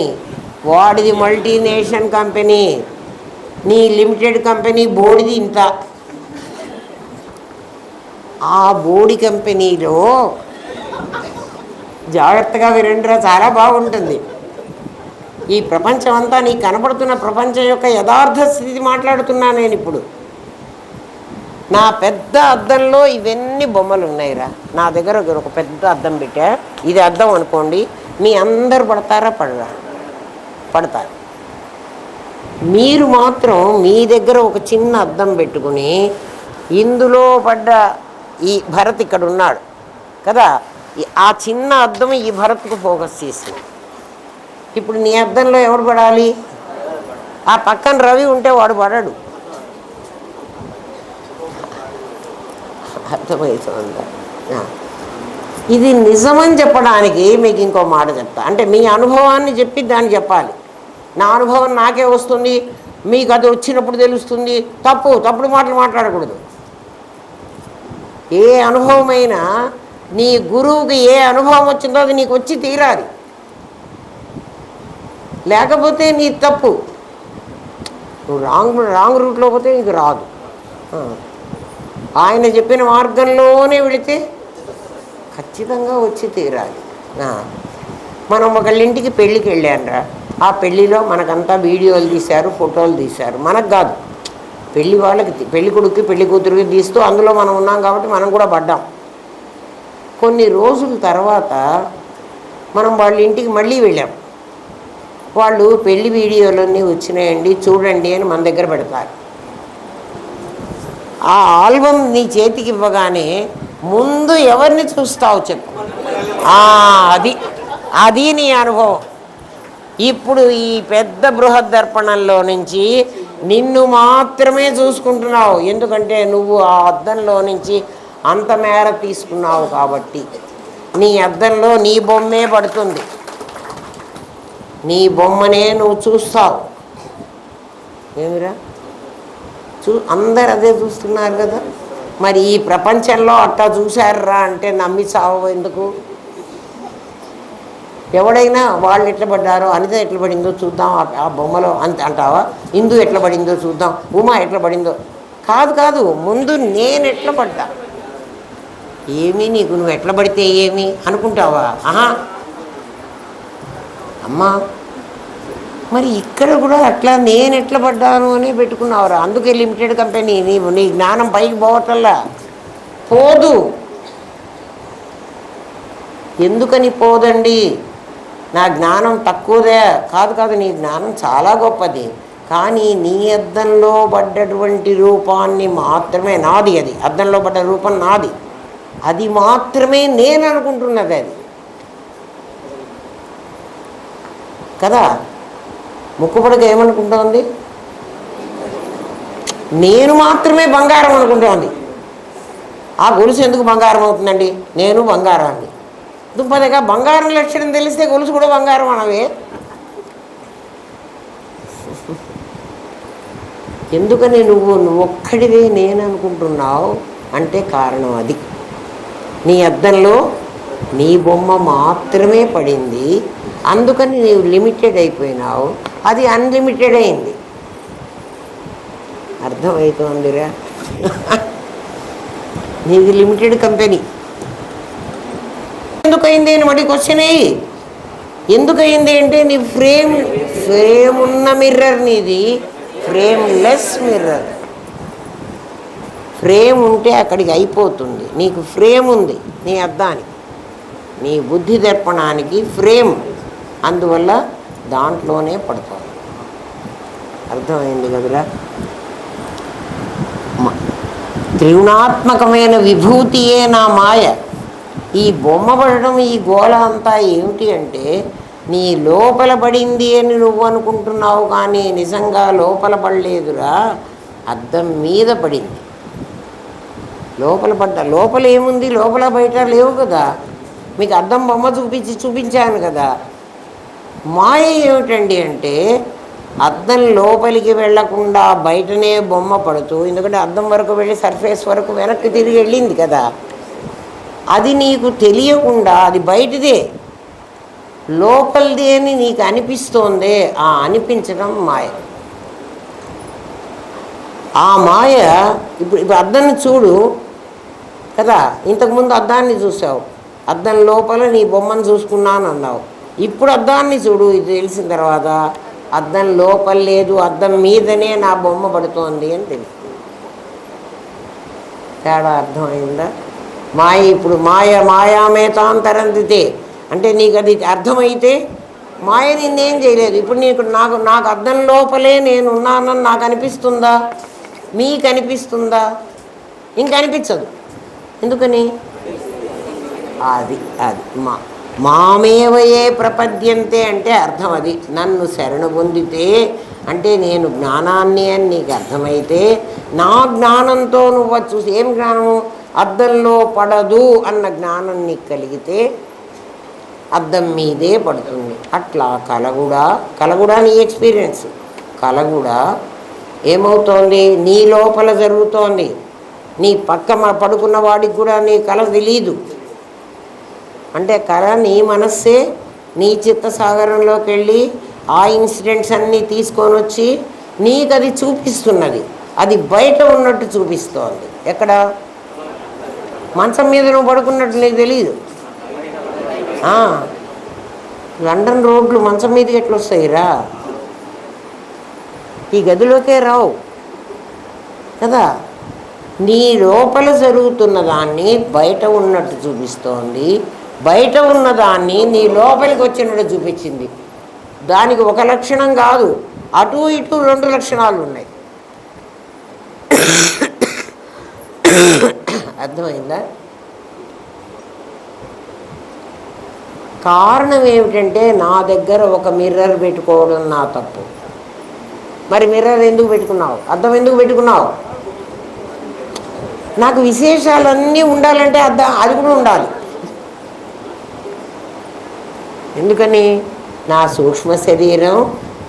A: వాడిది మల్టీనేషనల్ కంపెనీ. నీ లిమిటెడ్ కంపెనీ బోడిది ఇంత. ఆ బోడి కంపెనీలో జాగ్రత్తగా వినండిరా, చాలా బాగుంటుంది. ఈ ప్రపంచం అంతా నీకు కనపడుతున్న ప్రపంచం యొక్క యథార్థ స్థితి మాట్లాడుతున్నా నేను ఇప్పుడు. నా పెద్ద అద్దంలో ఇవన్నీ బొమ్మలు ఉన్నాయిరా. నా దగ్గర ఒక పెద్ద అద్దం పెట్టా. ఇది అద్దం అనుకోండి. మీ అందరు పడతారా? పడరా? పడతారు. మీరు మాత్రం మీ దగ్గర ఒక చిన్న అద్దం పెట్టుకుని ఇందులో పడ్డ ఈ భరత్ ఇక్కడ ఉన్నాడు కదా, ఆ చిన్న అద్దం ఈ భరత్కు ఫోకస్ చేసింది. ఇప్పుడు నీ అద్దంలో ఎవడు పడాలి? ఆ పక్కన రవి ఉంటే వాడు పడడు. అర్థమవుతుందా? ఇది నిజమని చెప్పడానికి మీకు ఇంకో మాట చెప్తా. అంటే మీ అనుభవాన్ని చెప్పి దాన్ని చెప్పాలి. నా అనుభవం నాకే వస్తుంది, మీకు అది వచ్చినప్పుడు తెలుస్తుంది. తప్పుడు మాటలు మాట్లాడకూడదు. ఏ అనుభవమైనా నీ గురువుకి ఏ అనుభవం వచ్చిందో అది నీకు వచ్చి తీరాలి, లేకపోతే నీ తప్పు. నువ్వు రాంగ్ రూట్లో పోతే నీకు రాదు. ఆయన చెప్పిన మార్గంలోనే వెళితే ఖచ్చితంగా వచ్చి తీరాలి. మనం ఒకళ్ళింటికి పెళ్ళికి వెళ్ళానురా. ఆ పెళ్ళిలో మనకంతా వీడియోలు తీశారు, ఫోటోలు తీశారు. మనకు కాదు, పెళ్ళి వాళ్ళకి, పెళ్ళి కొడుక్కి పెళ్ళి కూతురికి తీస్తూ అందులో మనం ఉన్నాం కాబట్టి మనం కూడా పడ్డాం. కొన్ని రోజుల తర్వాత మనం వాళ్ళ ఇంటికి మళ్ళీ వెళ్ళాం. వాళ్ళు పెళ్లి వీడియోలన్నీ వచ్చినాయండి చూడండి అని మన దగ్గర పెడతారు. ఆ ఆల్బమ్ నీ చేతికి ఇవ్వగానే ముందు ఎవరిని చూస్తావు చెప్పు? అది నీ అనుభవం. ఇప్పుడు ఈ పెద్ద బృహద్దర్పణంలో నుంచి నిన్ను మాత్రమే చూసుకుంటున్నావు. ఎందుకంటే నువ్వు ఆ అద్దంలో నుంచి అంత మేర తీసుకున్నావు కాబట్టి నీ అద్దంలో నీ బొమ్మే పడుతుంది. నీ బొమ్మనే నువ్వు చూస్తావు. ఏమిరా అందరు అదే చూస్తున్నారు కదా. మరి ఈ ప్రపంచంలో అట్టా చూశారురా అంటే నమ్మి చావు ఎందుకు? ఎవడైనా వాళ్ళు ఎట్లా పడ్డారో, అనిత ఎట్లా పడిందో చూద్దాం ఆ బొమ్మలో అంటావా? ఇందు ఎట్లా పడిందో చూద్దాం, ఉమా ఎట్లా పడిందో. కాదు కాదు, ముందు నేను ఎట్లా పడ్డా. ఏమి నీకు, నువ్వు ఎట్లా పడితే ఏమి అనుకుంటావా? ఆహా అమ్మా, మరి ఇక్కడ కూడా అట్లా నేను ఎట్లా పడ్డాను అని పెట్టుకున్నావురా. అందుకే లిమిటెడ్ కంపెనీ. నీ జ్ఞానం పైకి పోవటల్లా, పోదు. ఎందుకని పోదండి? నా జ్ఞానం తక్కువదే కాదు కాదు, నీ జ్ఞానం చాలా గొప్పది. కానీ నీ అద్దంలో పడ్డటువంటి రూపాన్ని మాత్రమే నాది. అది అద్దంలో పడ్డ రూపం నాది, అది మాత్రమే నేను అనుకుంటున్నది. అది కదా. ముక్కుపడక ఏమనుకుంటోంది? నేను మాత్రమే బంగారం అనుకుంటోంది. ఆ గొలుసు ఎందుకు బంగారం అవుతుందండి? నేను బంగారాన్ని. దుప్పదగా బంగారం లక్షణం తెలిస్తే గొలుసు కూడా బంగారం అనవే. ఎందుకని నువ్వు ఒక్కడివే నేను అనుకుంటున్నావు అంటే కారణం అది. నీ అద్దంలో నీ బొమ్మ మాత్రమే పడింది, అందుకని నీవు లిమిటెడ్ అయిపోయినావు. అది అన్లిమిటెడ్ అయింది. అర్థమవుతోందిరా? నీది లిమిటెడ్ కంపెనీ. ఎందుకయింది అని మళ్ళీ క్వశ్చన్ అయ్యి, ఎందుకయింది అంటే నీ ఫ్రేమ్ ఉన్న మిర్రర్ నీది, ఫ్రేమ్ లెస్ మిర్రర్. ఫ్రేమ్ ఉంటే అక్కడికి అయిపోతుంది. నీకు ఫ్రేమ్ ఉంది నీ అద్దానికి, నీ బుద్ధి దర్పణానికి ఫ్రేమ్, అందువల్ల దాంట్లోనే పడుతుంది. అర్థమైంది కదురా? త్రిగుణాత్మకమైన విభూతియే నా మాయ. ఈ బొమ్మ పడడం, ఈ గోళ అంతా ఏమిటి అంటే నీ లోపల పడింది అని నువ్వు అనుకుంటున్నావు, కానీ నిజంగా లోపల పడలేదురా, అద్దం మీద పడింది. లోపల పడ్డ, లోపల ఏముంది? లోపల బయట లేవు కదా. మీకు అద్దం బొమ్మ చూపించాను కదా. మాయ ఏమిటండి అంటే అద్దం లోపలికి వెళ్లకుండా బయటనే బొమ్మ పడుతూ, ఎందుకంటే అద్దం వరకు వెళ్ళి సర్ఫేస్ వరకు వెనక్కి తిరిగి వెళ్ళింది కదా, అది నీకు తెలియకుండా అది బయటదే లోపలిది అని నీకు అనిపిస్తోందే, ఆ అనిపించడం మాయ. ఆ మాయ ఇప్పుడు అద్దాన్ని చూడు కదా, ఇంతకుముందు అద్దాన్ని చూసావు, అద్దం లోపల నీ బొమ్మను చూసుకున్నాను అన్నావు. ఇప్పుడు అద్దాన్ని చూడు, ఇది తెలిసిన తర్వాత అద్దం లోపల లేదు, అద్దం మీదనే నా బొమ్మ పడుతోంది అని తెలుస్తుంది. తేడా అర్థమైందా? మాయ ఇప్పుడు మాయామేతాంతరందితే అంటే నీకు అది అర్థమైతే మాయ నిన్నేం చేయలేదు. ఇప్పుడు నాకు అద్దం లోపలే నేను ఉన్నానని నాకు అనిపిస్తుందా? మీకు అనిపిస్తుందా? ఇంకనిపించదు. ఎందుకని? అది మామేవయే ప్రపద్యంతే అంటే అర్థం అది. నన్ను శరణు పొందితే అంటే నేను జ్ఞానాన్ని అని నీకు అర్థమైతే, నా జ్ఞానంతో నువ్వు చూసి, ఏం జ్ఞానము? అద్దంలో పడదు అన్న జ్ఞానం నీకు కలిగితే అద్దం మీదే పడుతుంది. అట్లా కళ కూడా నీ ఎక్స్పీరియన్స్. కళ కూడా ఏమవుతోంది? నీ లోపల జరుగుతోంది. నీ పక్క పడుకున్న వాడికి కూడా నీ కళ తెలీదు. అంటే కళ నీ మనస్సే నీ చిత్తసాగరంలోకి వెళ్ళి ఆ ఇన్సిడెంట్స్ అన్నీ తీసుకొని వచ్చి నీకు అది చూపిస్తున్నది. అది బయట ఉన్నట్టు చూపిస్తోంది. ఎక్కడ? మంచం మీద నువ్వు పడుకున్నట్టు నీకు తెలీదు. లండన్ రోడ్లు మంచం మీదకి ఎట్లా వస్తాయిరా? ఈ గదిలోకే రావు కదా. నీ లోపల జరుగుతున్న దాన్ని బయట ఉన్నట్టు చూపిస్తోంది, బయట ఉన్నదాన్ని నీ లోపలికి వచ్చినట్టు చూపించింది. దానికి ఒక లక్షణం కాదు, అటు ఇటు 2 లక్షణాలు ఉన్నాయి. అర్థమైందా? కారణం ఏమిటంటే నా దగ్గర ఒక మిర్రర్ పెట్టుకోవడం నా తప్పు. మరి మిర్రర్ ఎందుకు పెట్టుకున్నావు? అద్దం ఎందుకు పెట్టుకున్నావు? నాకు విశేషాలన్నీ ఉండాలంటే అది కూడా ఉండాలి. ఎందుకని? నా సూక్ష్మ శరీరం,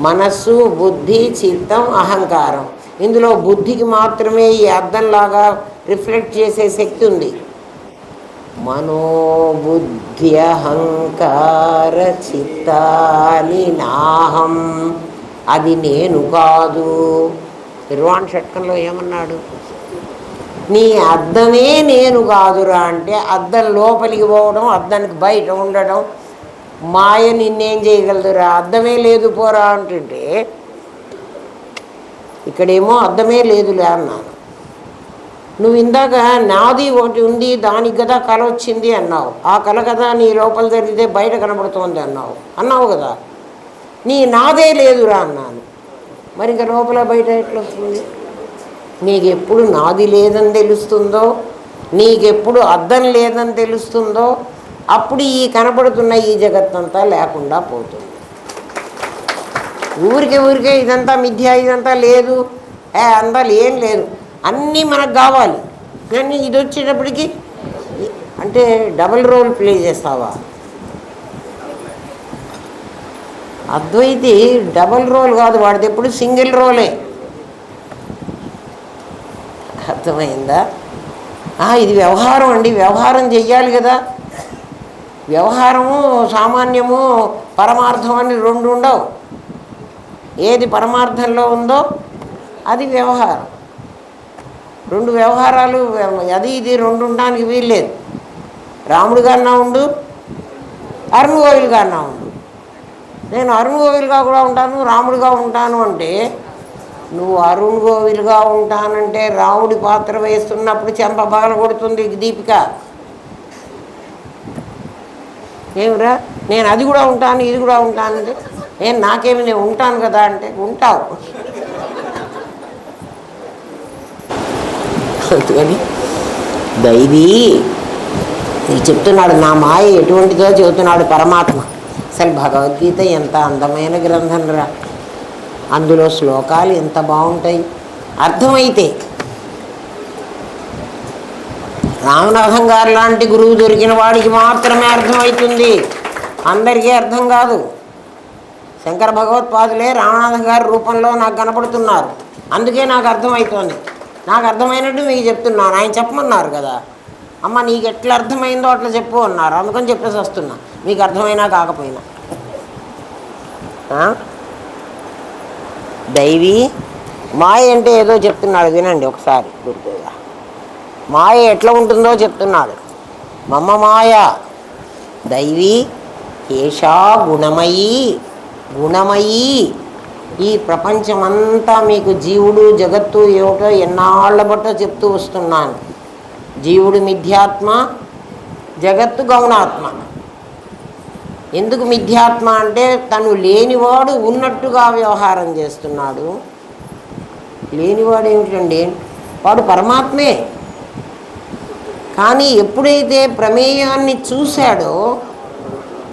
A: మనస్సు, బుద్ధి, చిత్తం, అహంకారం, ఇందులో బుద్ధికి మాత్రమే ఈ అద్దంలాగా రిఫ్లెక్ట్ చేసే శక్తి ఉంది. మనోబుద్ధి అహంకార చిత్తాని నాహం, అది నేను కాదు. నిర్వాణ షట్కంలో ఏమన్నాడు? నీ అద్దమే నేను కాదురా అంటే అద్దం లోపలికి పోవడం, అద్దానికి బయట ఉండడం, మాయ నిన్నేం చేయగలదురా, అద్దమే లేదు పోరా అంటుంటే ఇక్కడేమో అద్దమే లేదులే అన్నాను. నువ్వు ఇందాక నాది ఒకటి ఉంది దానికి కదా కళ వచ్చింది అన్నావు, ఆ కళ కదా నీ లోపల జరిగితే బయట కనబడుతోంది అన్నావు కదా. నీ నాదే లేదురా అన్నాను. మరి ఇంకా లోపల బయట ఎట్లా వస్తుంది? నీకెప్పుడు నాది లేదని తెలుస్తుందో, నీకెప్పుడు అద్దం లేదని తెలుస్తుందో అప్పుడు ఈ కనపడుతున్న ఈ జగత్తంతా లేకుండా పోతుంది. ఊరికే ఇదంతా మిథ్య, ఇదంతా లేదు, అందాలు ఏం లేదు, అన్నీ మనకు కావాలి. కానీ ఇది వచ్చేటప్పటికి అంటే డబుల్ రోల్ ప్లే చేస్తావా? అద్వైతి డబుల్ రోల్ కాదు, వాడిది ఎప్పుడు సింగిల్ రోలే. అర్థమైందా? ఇది వ్యవహారం అండి, వ్యవహారం చెయ్యాలి కదా. వ్యవహారము సామాన్యము పరమార్థం అని రెండు ఉండవు. ఏది పరమార్థంలో ఉందో అది వ్యవహారం. రెండు వ్యవహారాలు, అది ఇది రెండు ఉండడానికి వీల్లేదు. రాముడు గారినా ఉండు, అరుణ్ గోవిల్ గారినా ఉండు. నేను అరుణ్ గోవిల్గా కూడా ఉంటాను, రాముడిగా ఉంటాను అంటే, నువ్వు అరుణ్ గోవిల్గా ఉంటానంటే రాముడి పాత్ర వేస్తున్నప్పుడు చెంప పగల కొడుతుంది దీపిక. ఏమిరా నేను అది కూడా ఉంటాను ఇది కూడా ఉంటానంటే, నాకేమి నేను ఉంటాను కదా అంటే ఉంటావు. అందుకని దైవీ ఇది చెప్తున్నాడు, నా మాయ ఎటువంటిదో చెబుతున్నాడు పరమాత్మ. అసలు భగవద్గీత ఎంత అందమైన గ్రంథం రా, అందులో శ్లోకాలు ఎంత బాగుంటాయి. అర్థమైతే రామనాథం గారు లాంటి గురువు దొరికిన వాడికి మాత్రమే అర్థమవుతుంది, అందరికీ అర్థం కాదు. శంకర భగవత్పాదులే రామనాథం గారి రూపంలో నాకు కనపడుతున్నారు, అందుకే నాకు అర్థమవుతుంది. నాకు అర్థమైనట్టు మీకు చెప్తున్నాను. ఆయన చెప్పమన్నారు కదా, అమ్మ నీకు ఎట్లా అర్థమైందో అట్లా చెప్పు అన్నారు, అందుకని చెప్పేసి వస్తున్నా, మీకు అర్థమైనా కాకపోయినా. దైవీ మాయ అంటే ఏదో చెప్తున్నాడు, వినండి ఒకసారి గుర్తుగా. మాయ ఎట్లా ఉంటుందో చెప్తున్నాడు. మమ్మ మాయ దైవీ ఏషా గుణమయీ. గుణమయీ ఈ ప్రపంచమంతా మీకు జీవుడు జగత్తు ఏమిటో ఎన్నాళ్ళ బట్టో చెప్తూ వస్తున్నాను. జీవుడు మిథ్యాత్మ, జగత్తు గౌణాత్మ. ఎందుకు మిథ్యాత్మ అంటే తను లేనివాడు ఉన్నట్టుగా వ్యవహారం చేస్తున్నాడు. లేనివాడు ఏమిటండి, వాడు పరమాత్మే. కానీ ఎప్పుడైతే ప్రమేయాన్ని చూశాడో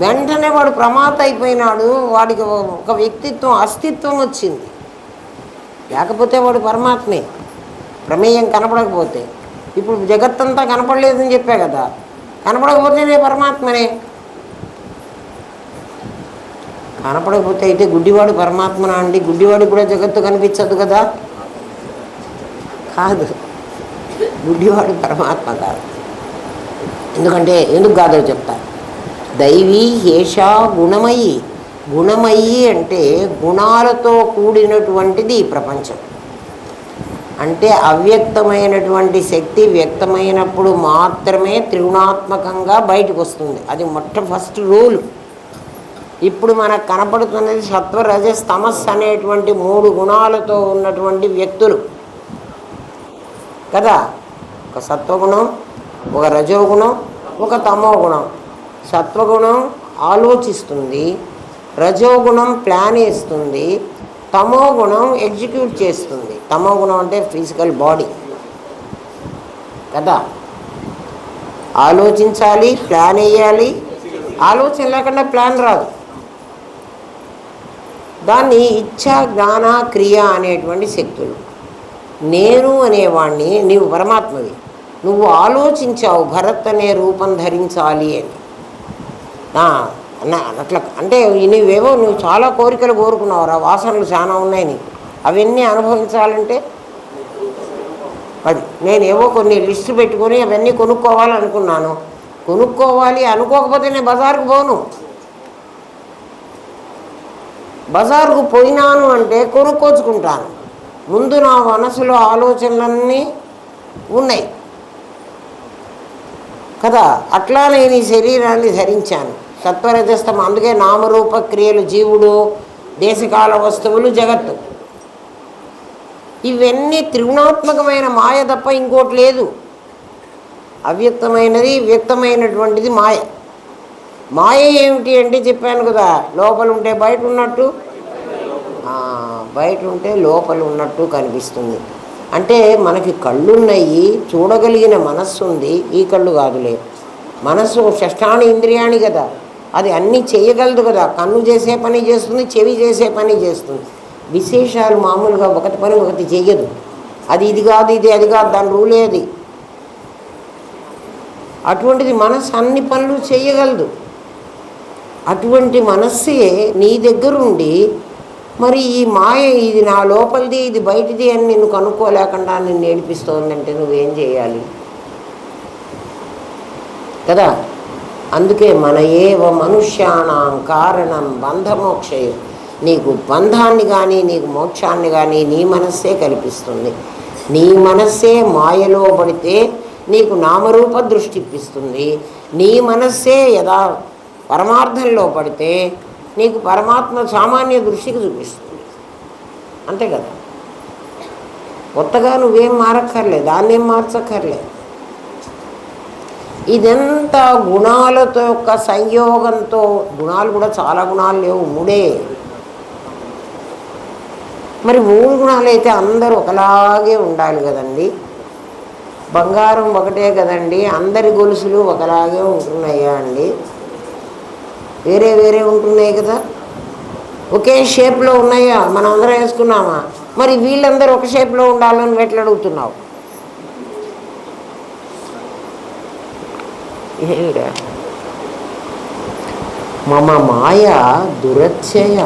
A: వెంటనే వాడు ప్రమాత అయిపోయినాడు, వాడికి ఒక వ్యక్తిత్వం అస్తిత్వం వచ్చింది. లేకపోతే వాడు పరమాత్మే, ప్రమేయం కనపడకపోతే. ఇప్పుడు జగత్తంతా కనపడలేదని చెప్పా కదా, కనపడకపోతేనే పరమాత్మనే. కనపడకపోతే అయితే గుడ్డివాడు పరమాత్మనా అండి? గుడ్డివాడికి కూడా జగత్తు కనిపించదు కదా. కాదు, గుడ్డివాడు పరమాత్మ కాదు. ఎందుకు కాదో చెప్తా. దైవీ హేషా గుణమయి. గుణమయి అంటే గుణాలతో కూడినటువంటిది ఈ ప్రపంచం. అంటే అవ్యక్తమైనటువంటి శక్తి వ్యక్తమైనప్పుడు మాత్రమే త్రిగుణాత్మకంగా బయటకు వస్తుంది. అది ఫస్ట్ రూల్. ఇప్పుడు మనకు కనపడుతున్నది సత్వ రజస్ తమస్ అనేటువంటి 3 గుణాలతో ఉన్నటువంటి వ్యక్తులు కదా. ఒక సత్వగుణం, ఒక రజోగుణం, ఒక తమోగుణం. సత్వగుణం ఆలోచిస్తుంది, రజోగుణం ప్లాన్ వేస్తుంది, తమోగుణం ఎగ్జిక్యూట్ చేస్తుంది. తమోగుణం అంటే ఫిజికల్ బాడీ కదా. ఆలోచించాలి, ప్లాన్ వేయాలి. ఆలోచన లేకుండా ప్లాన్ రాదు. దాన్ని ఇచ్ఛా, జ్ఞాన, క్రియ అనేటువంటి శక్తులు. నేను అనేవాణ్ణి, నీవు పరమాత్మవి. నువ్వు ఆలోచించావు భరత్ అనే రూపం ధరించాలి అని. అట్లా అంటే నువ్వు చాలా కోరికలు కోరుకున్నావురా, వాసనలు చాలా ఉన్నాయి నీకు. అవన్నీ అనుభవించాలంటే అది నేనేవో కొన్ని లిస్టు పెట్టుకొని అవన్నీ కొనుక్కోవాలనుకున్నాను. కొనుక్కోవాలి అనుకోకపోతే నేను బజారుకు పోను. బజారుకు పోయినాను అంటే కొనుక్కోచుకుంటాను. ముందు నా మనసులో ఆలోచనలన్నీ ఉన్నాయి కదా. అట్లా నేను ఈ శరీరాన్ని ధరించాను. సత్వరజస్తమం, అందుకే నామరూప క్రియలు, జీవుడు, దేశకాల వస్తువులు, జగత్తు, ఇవన్నీ త్రిగుణాత్మకమైన మాయ తప్ప ఇంకోటి లేదు. అవ్యక్తమైనది, వ్యక్తమైనటువంటిది మాయ. మాయ ఏమిటి అంటే చెప్పాను కదా, లోపల ఉంటే బయట ఉన్నట్టు, బయట ఉంటే లోపల ఉన్నట్టు కనిపిస్తుంది. అంటే మనకి కళ్ళున్నాయి, చూడగలిగిన మనస్సు ఉంది. ఈ కళ్ళు కాదులే, మనస్సు షష్ఠాని ఇంద్రియాణి కదా, అది అన్నీ చేయగలదు కదా. కన్ను చేసే పని చేస్తుంది, చెవి చేసే పని చేస్తుంది. విశేషాలు మామూలుగా ఒకటి పని ఒకటి చెయ్యదు. అది ఇది కాదు, ఇది అది కాదు, దాని రూలే అది. అటువంటిది మనస్సు అన్ని పనులు చేయగలదు. అటువంటి మనస్సే నీ దగ్గరుండి మరి ఈ మాయ ఇది నా లోపలిది, ఇది బయటిది అని నిన్ను కనుక్కోలేకుండా నిన్ను నేర్పిస్తోందంటే నువ్వేం చేయాలి కదా. అందుకే మన ఏవ మనుష్యానాం కారణం బంధమోక్షయ, నీకు బంధాన్ని కానీ నీకు మోక్షాన్ని కానీ నీ మనస్సే కల్పిస్తుంది. నీ మనస్సే మాయలో పడితే నీకు నామరూప దృష్టి ఇప్పిస్తుంది. నీ మనస్సే యథా పరమార్థంలో పడితే నీకు పరమాత్మ సామాన్య దృష్టికి చూపిస్తుంది. అంతే కదా. కొత్తగా నువ్వేం మారక్కర్లేదు, దాన్నేం మార్చక్కర్లేదు. ఇదంతా గుణాలతో యొక్క సంయోగంతో, గుణాలు కూడా చాలా గుణాలు లేవు, మూడే. మరి 3 గుణాలు అయితే అందరూ ఒకలాగే ఉండాలి కదండి. బంగారం ఒకటే కదండి, అందరి గొలుసులు ఒకలాగే ఉంటున్నాయా అండి? వేరే వేరే ఉంటున్నాయి కదా. ఒకే షేప్లో ఉన్నాయా? మనం అందరం వేసుకున్నామా? మరి వీళ్ళందరూ ఒక షేప్లో ఉండాలని ఎట్లా అడుగుతున్నావు? ఏమిరా మమ మాయ దురత్యయ,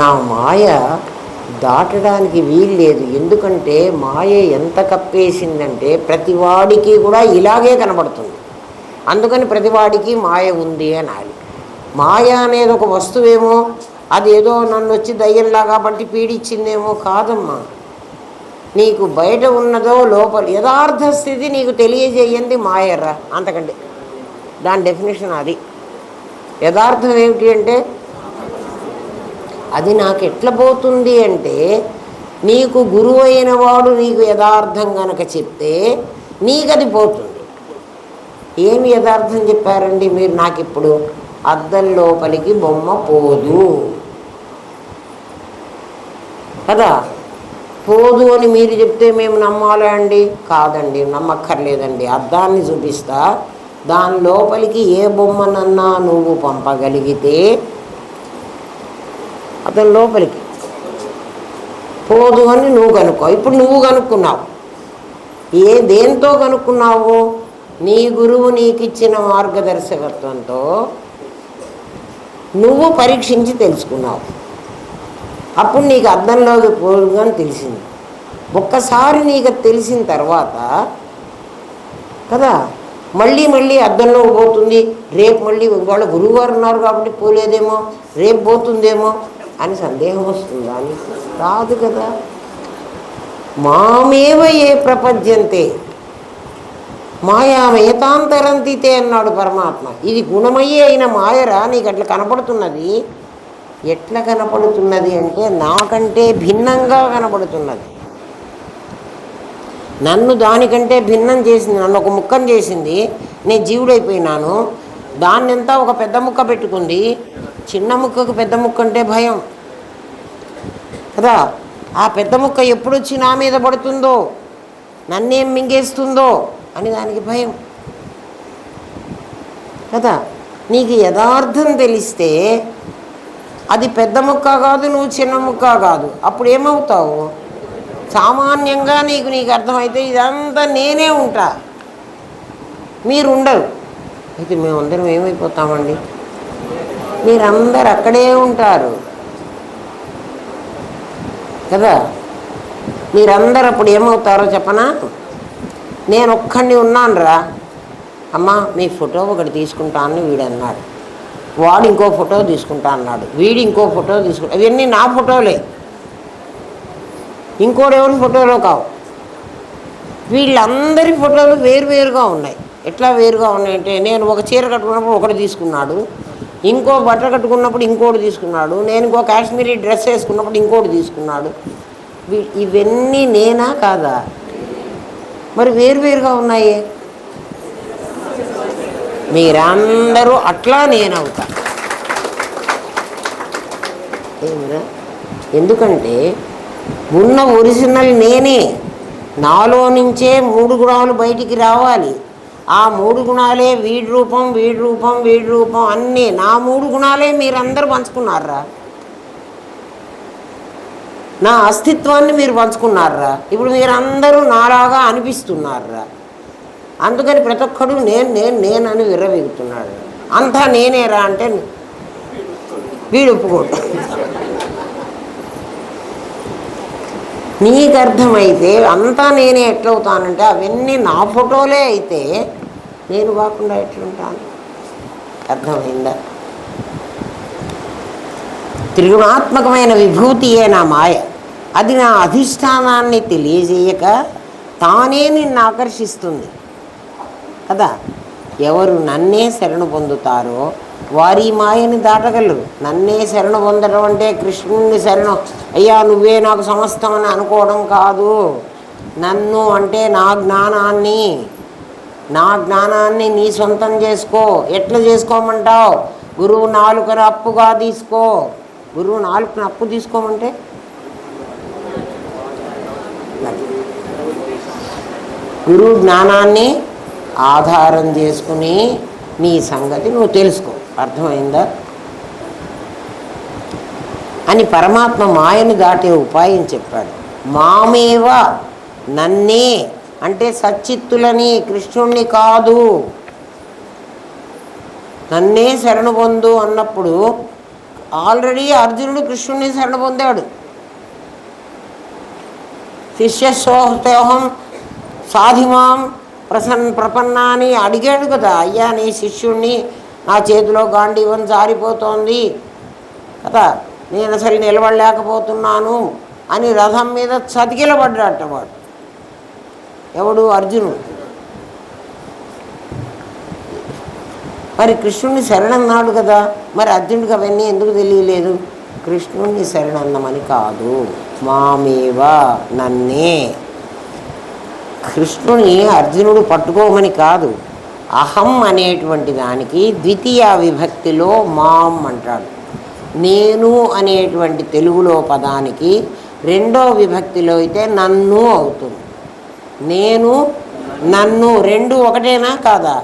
A: నా మాయ దాటడానికి వీల్లేదు. ఎందుకంటే మాయ ఎంత కప్పేసిందంటే ప్రతివాడికి కూడా ఇలాగే కనబడుతుంది. అందుకని ప్రతివాడికి మాయ ఉంది అనాలి. మాయ అనేది ఒక వస్తువేమో, అది ఏదో నన్ను వచ్చి దయ్యంలాగా బట్టి పీడిచ్చిందేమో కాదమ్మా. నీకు బయట ఉన్నదో లోపల యథార్థ స్థితి నీకు తెలియజేయండి మాయర్రా, అంతకంటే దాని డెఫినేషన్ అది. యథార్థం ఏమిటి అంటే అది నాకు ఎట్లా పోతుంది అంటే, నీకు గురువు అయిన వాడు నీకు యథార్థం కనుక చెప్తే నీకు అది పోతుంది. ఏమి యథార్థం చెప్పారండి మీరు నాకు ఇప్పుడు? అద్దం లోపలికి బొమ్మ పోదు కదా. పోదు అని మీరు చెప్తే మేము నమ్మాలా అండి? కాదండి, నమ్మక్కర్లేదండి. అద్దాన్ని చూపిస్తా, దాని లోపలికి ఏ బొమ్మనన్నా నువ్వు పంపగలిగితే అతని లోపలికి పోదు అని నువ్వు కనుక్కో. ఇప్పుడు నువ్వు కనుక్కున్నావు. దేంతో కనుక్కున్నావు? నీ గురువు నీకు ఇచ్చిన మార్గదర్శకత్వంతో నువ్వు పరీక్షించి తెలుసుకున్నావు. అప్పుడు నీకు అద్దంలోకి పోదు అని తెలిసింది. ఒక్కసారి నీకు తెలిసిన తర్వాత కదా మళ్ళీ మళ్ళీ అద్దంలో పోతుంది. రేపు మళ్ళీ ఇవాళ గురువుగారు ఉన్నారు కాబట్టి పోలేదేమో, రేపు పోతుందేమో అని సందేహం వస్తుందా? అని రాదు కదా. మామేవ ఏ ప్రపద్యంతే మాయామేతాంతరంతితే అన్నాడు పరమాత్మ. ఇది గుణమయ్యే అయిన మాయరా నీకు అట్లా కనపడుతున్నది. ఎట్లా కనపడుతున్నది అంటే నాకంటే భిన్నంగా కనపడుతున్నది. నన్ను దానికంటే భిన్నం చేసింది, నన్ను ఒక ముక్కను చేసింది, నేను జీవుడైపోయినాను. దాన్నంతా ఒక పెద్ద ముక్క పెట్టుకుంది. చిన్న ముక్కకు పెద్ద ముక్క అంటే భయం కదా. ఆ పెద్ద ముక్క ఎప్పుడొచ్చి నా మీద పడుతుందో, నన్నేం మింగేస్తుందో అని దానికి భయం కదా. నీకు యథార్థం తెలిస్తే అది పెద్ద ముక్క కాదు, నువ్వు చిన్న ముక్క కాదు. అప్పుడు ఏమవుతావు? సామాన్యంగా నీకు అర్థమైతే ఇదంతా నేనే ఉంటా, మీరు ఉండరు. అయితే మేమందరం ఏమైపోతామండి? మీరందరూ అక్కడే ఉంటారు కదా. మీరందరూ అప్పుడు ఏమవుతారో చెప్పనా? నేను ఒక్కడిని ఉన్నానురా, అమ్మ మీ ఫోటో ఒకటి తీసుకుంటానని వీడు అన్నాడు, వాడు ఇంకో ఫోటో తీసుకుంటా అన్నాడు, వీడు ఇంకో ఫోటో తీసుకుంటా, ఇవన్నీ నా ఫోటోలే, ఇంకోడెవరి ఫోటోలో కావు. వీళ్ళందరి ఫోటోలు వేరువేరుగా ఉన్నాయి. ఎట్లా వేరుగా ఉన్నాయంటే, నేను ఒక చీర కట్టుకున్నప్పుడు ఒకటి తీసుకున్నాడు, ఇంకో బట్ట కట్టుకున్నప్పుడు ఇంకోటి తీసుకున్నాడు, నేను ఇంకో కాశ్మీరీ డ్రెస్ వేసుకున్నప్పుడు ఇంకోటి తీసుకున్నాడు. ఇవన్నీ నేనా కాదా? మరి వేరువేరుగా ఉన్నాయి. మీరందరూ అట్లా నేనవుతా. ఏమిరా? ఎందుకంటే ఉన్న ఒరిజినల్ నేనే. నాలో నుంచే 3 గుణాలు బయటికి రావాలి. ఆ 3 గుణాలే వీడి రూపం, వీడి రూపం, వీడి రూపం అన్నీ నా 3 గుణాలే మీరందరూ పంచుకున్నారా? నా అస్తిత్వాన్ని మీరు పంచుకున్నారా? ఇప్పుడు మీరందరూ నాలాగా అనిపిస్తున్నారా? అందుకని ప్రతి ఒక్కడు నేను విర్రవీగుతున్నాడు. అంతా నేనేరా అంటే వీడు ఒప్పుకోడు. నీకు అర్థమైతే అంతా నేనే ఎట్లవుతానంటే, అవన్నీ నా ఫోటోలే అయితే నేను కాకుండా ఎట్లుంటాను? అర్థమైందా? త్రిగుణాత్మకమైన విభూతియే నా మాయ. అది నా అధిష్టానాన్ని తెలియజేయక తానే నిన్ను ఆకర్షిస్తుంది కదా. ఎవరు నన్నే శరణు పొందుతారో వారి మాయని దాటగలరు. నన్నే శరణు పొందడం అంటే కృష్ణుని శరణు, అయ్యా నువ్వే నాకు సమస్తం అని అనుకోవడం కాదు. నన్ను అంటే నా జ్ఞానాన్ని నీ సొంతం చేసుకో. ఎట్లా చేసుకోమంటావు? గురువు నాలుకను అప్పుగా తీసుకో. గురువు నాలుకను అప్పు తీసుకోమంటే గురువు జ్ఞానాన్ని ఆధారం చేసుకుని నీ సంగతి నువ్వు తెలుసుకో. అర్థమైందా? అని పరమాత్మ మాయను దాటే ఉపాయం చెప్పాడు. మామేవ, నన్నే అంటే సచ్చిత్తులని, కృష్ణుణ్ణి కాదు. నన్నే శరణు పొందు అన్నప్పుడు ఆల్రెడీ అర్జునుడు కృష్ణుణ్ణి శరణు పొందాడు. శిష్యసోహం సాధిమాం ప్రపన్నా అని అడిగాడు కదా. అయ్యా నీ శిష్యుణ్ణి, నా చేతిలో గాంధీవం జారిపోతోంది కదా, నేను అసలు నిలబడలేకపోతున్నాను అని రథం మీద చతికిలబడ్డాట వాడు. ఎవడు? అర్జునుడు. మరి కృష్ణుణ్ణి శరణన్నాడు కదా, మరి అర్జునుడికి అవన్నీ ఎందుకు తెలియలేదు? కృష్ణుణ్ణి శరణన్నమని కాదు, మామేవా నన్నే. కృష్ణుని అర్జునుడు పట్టుకోమని కాదు. అహం అనేటువంటి దానికి ద్వితీయ విభక్తిలో మాం అంటాడు. నేను అనేటువంటి తెలుగులో పదానికి రెండో విభక్తిలో అయితే నన్ను అవుతుంది. నేను నన్ను రెండు ఒకటేనా కాదా?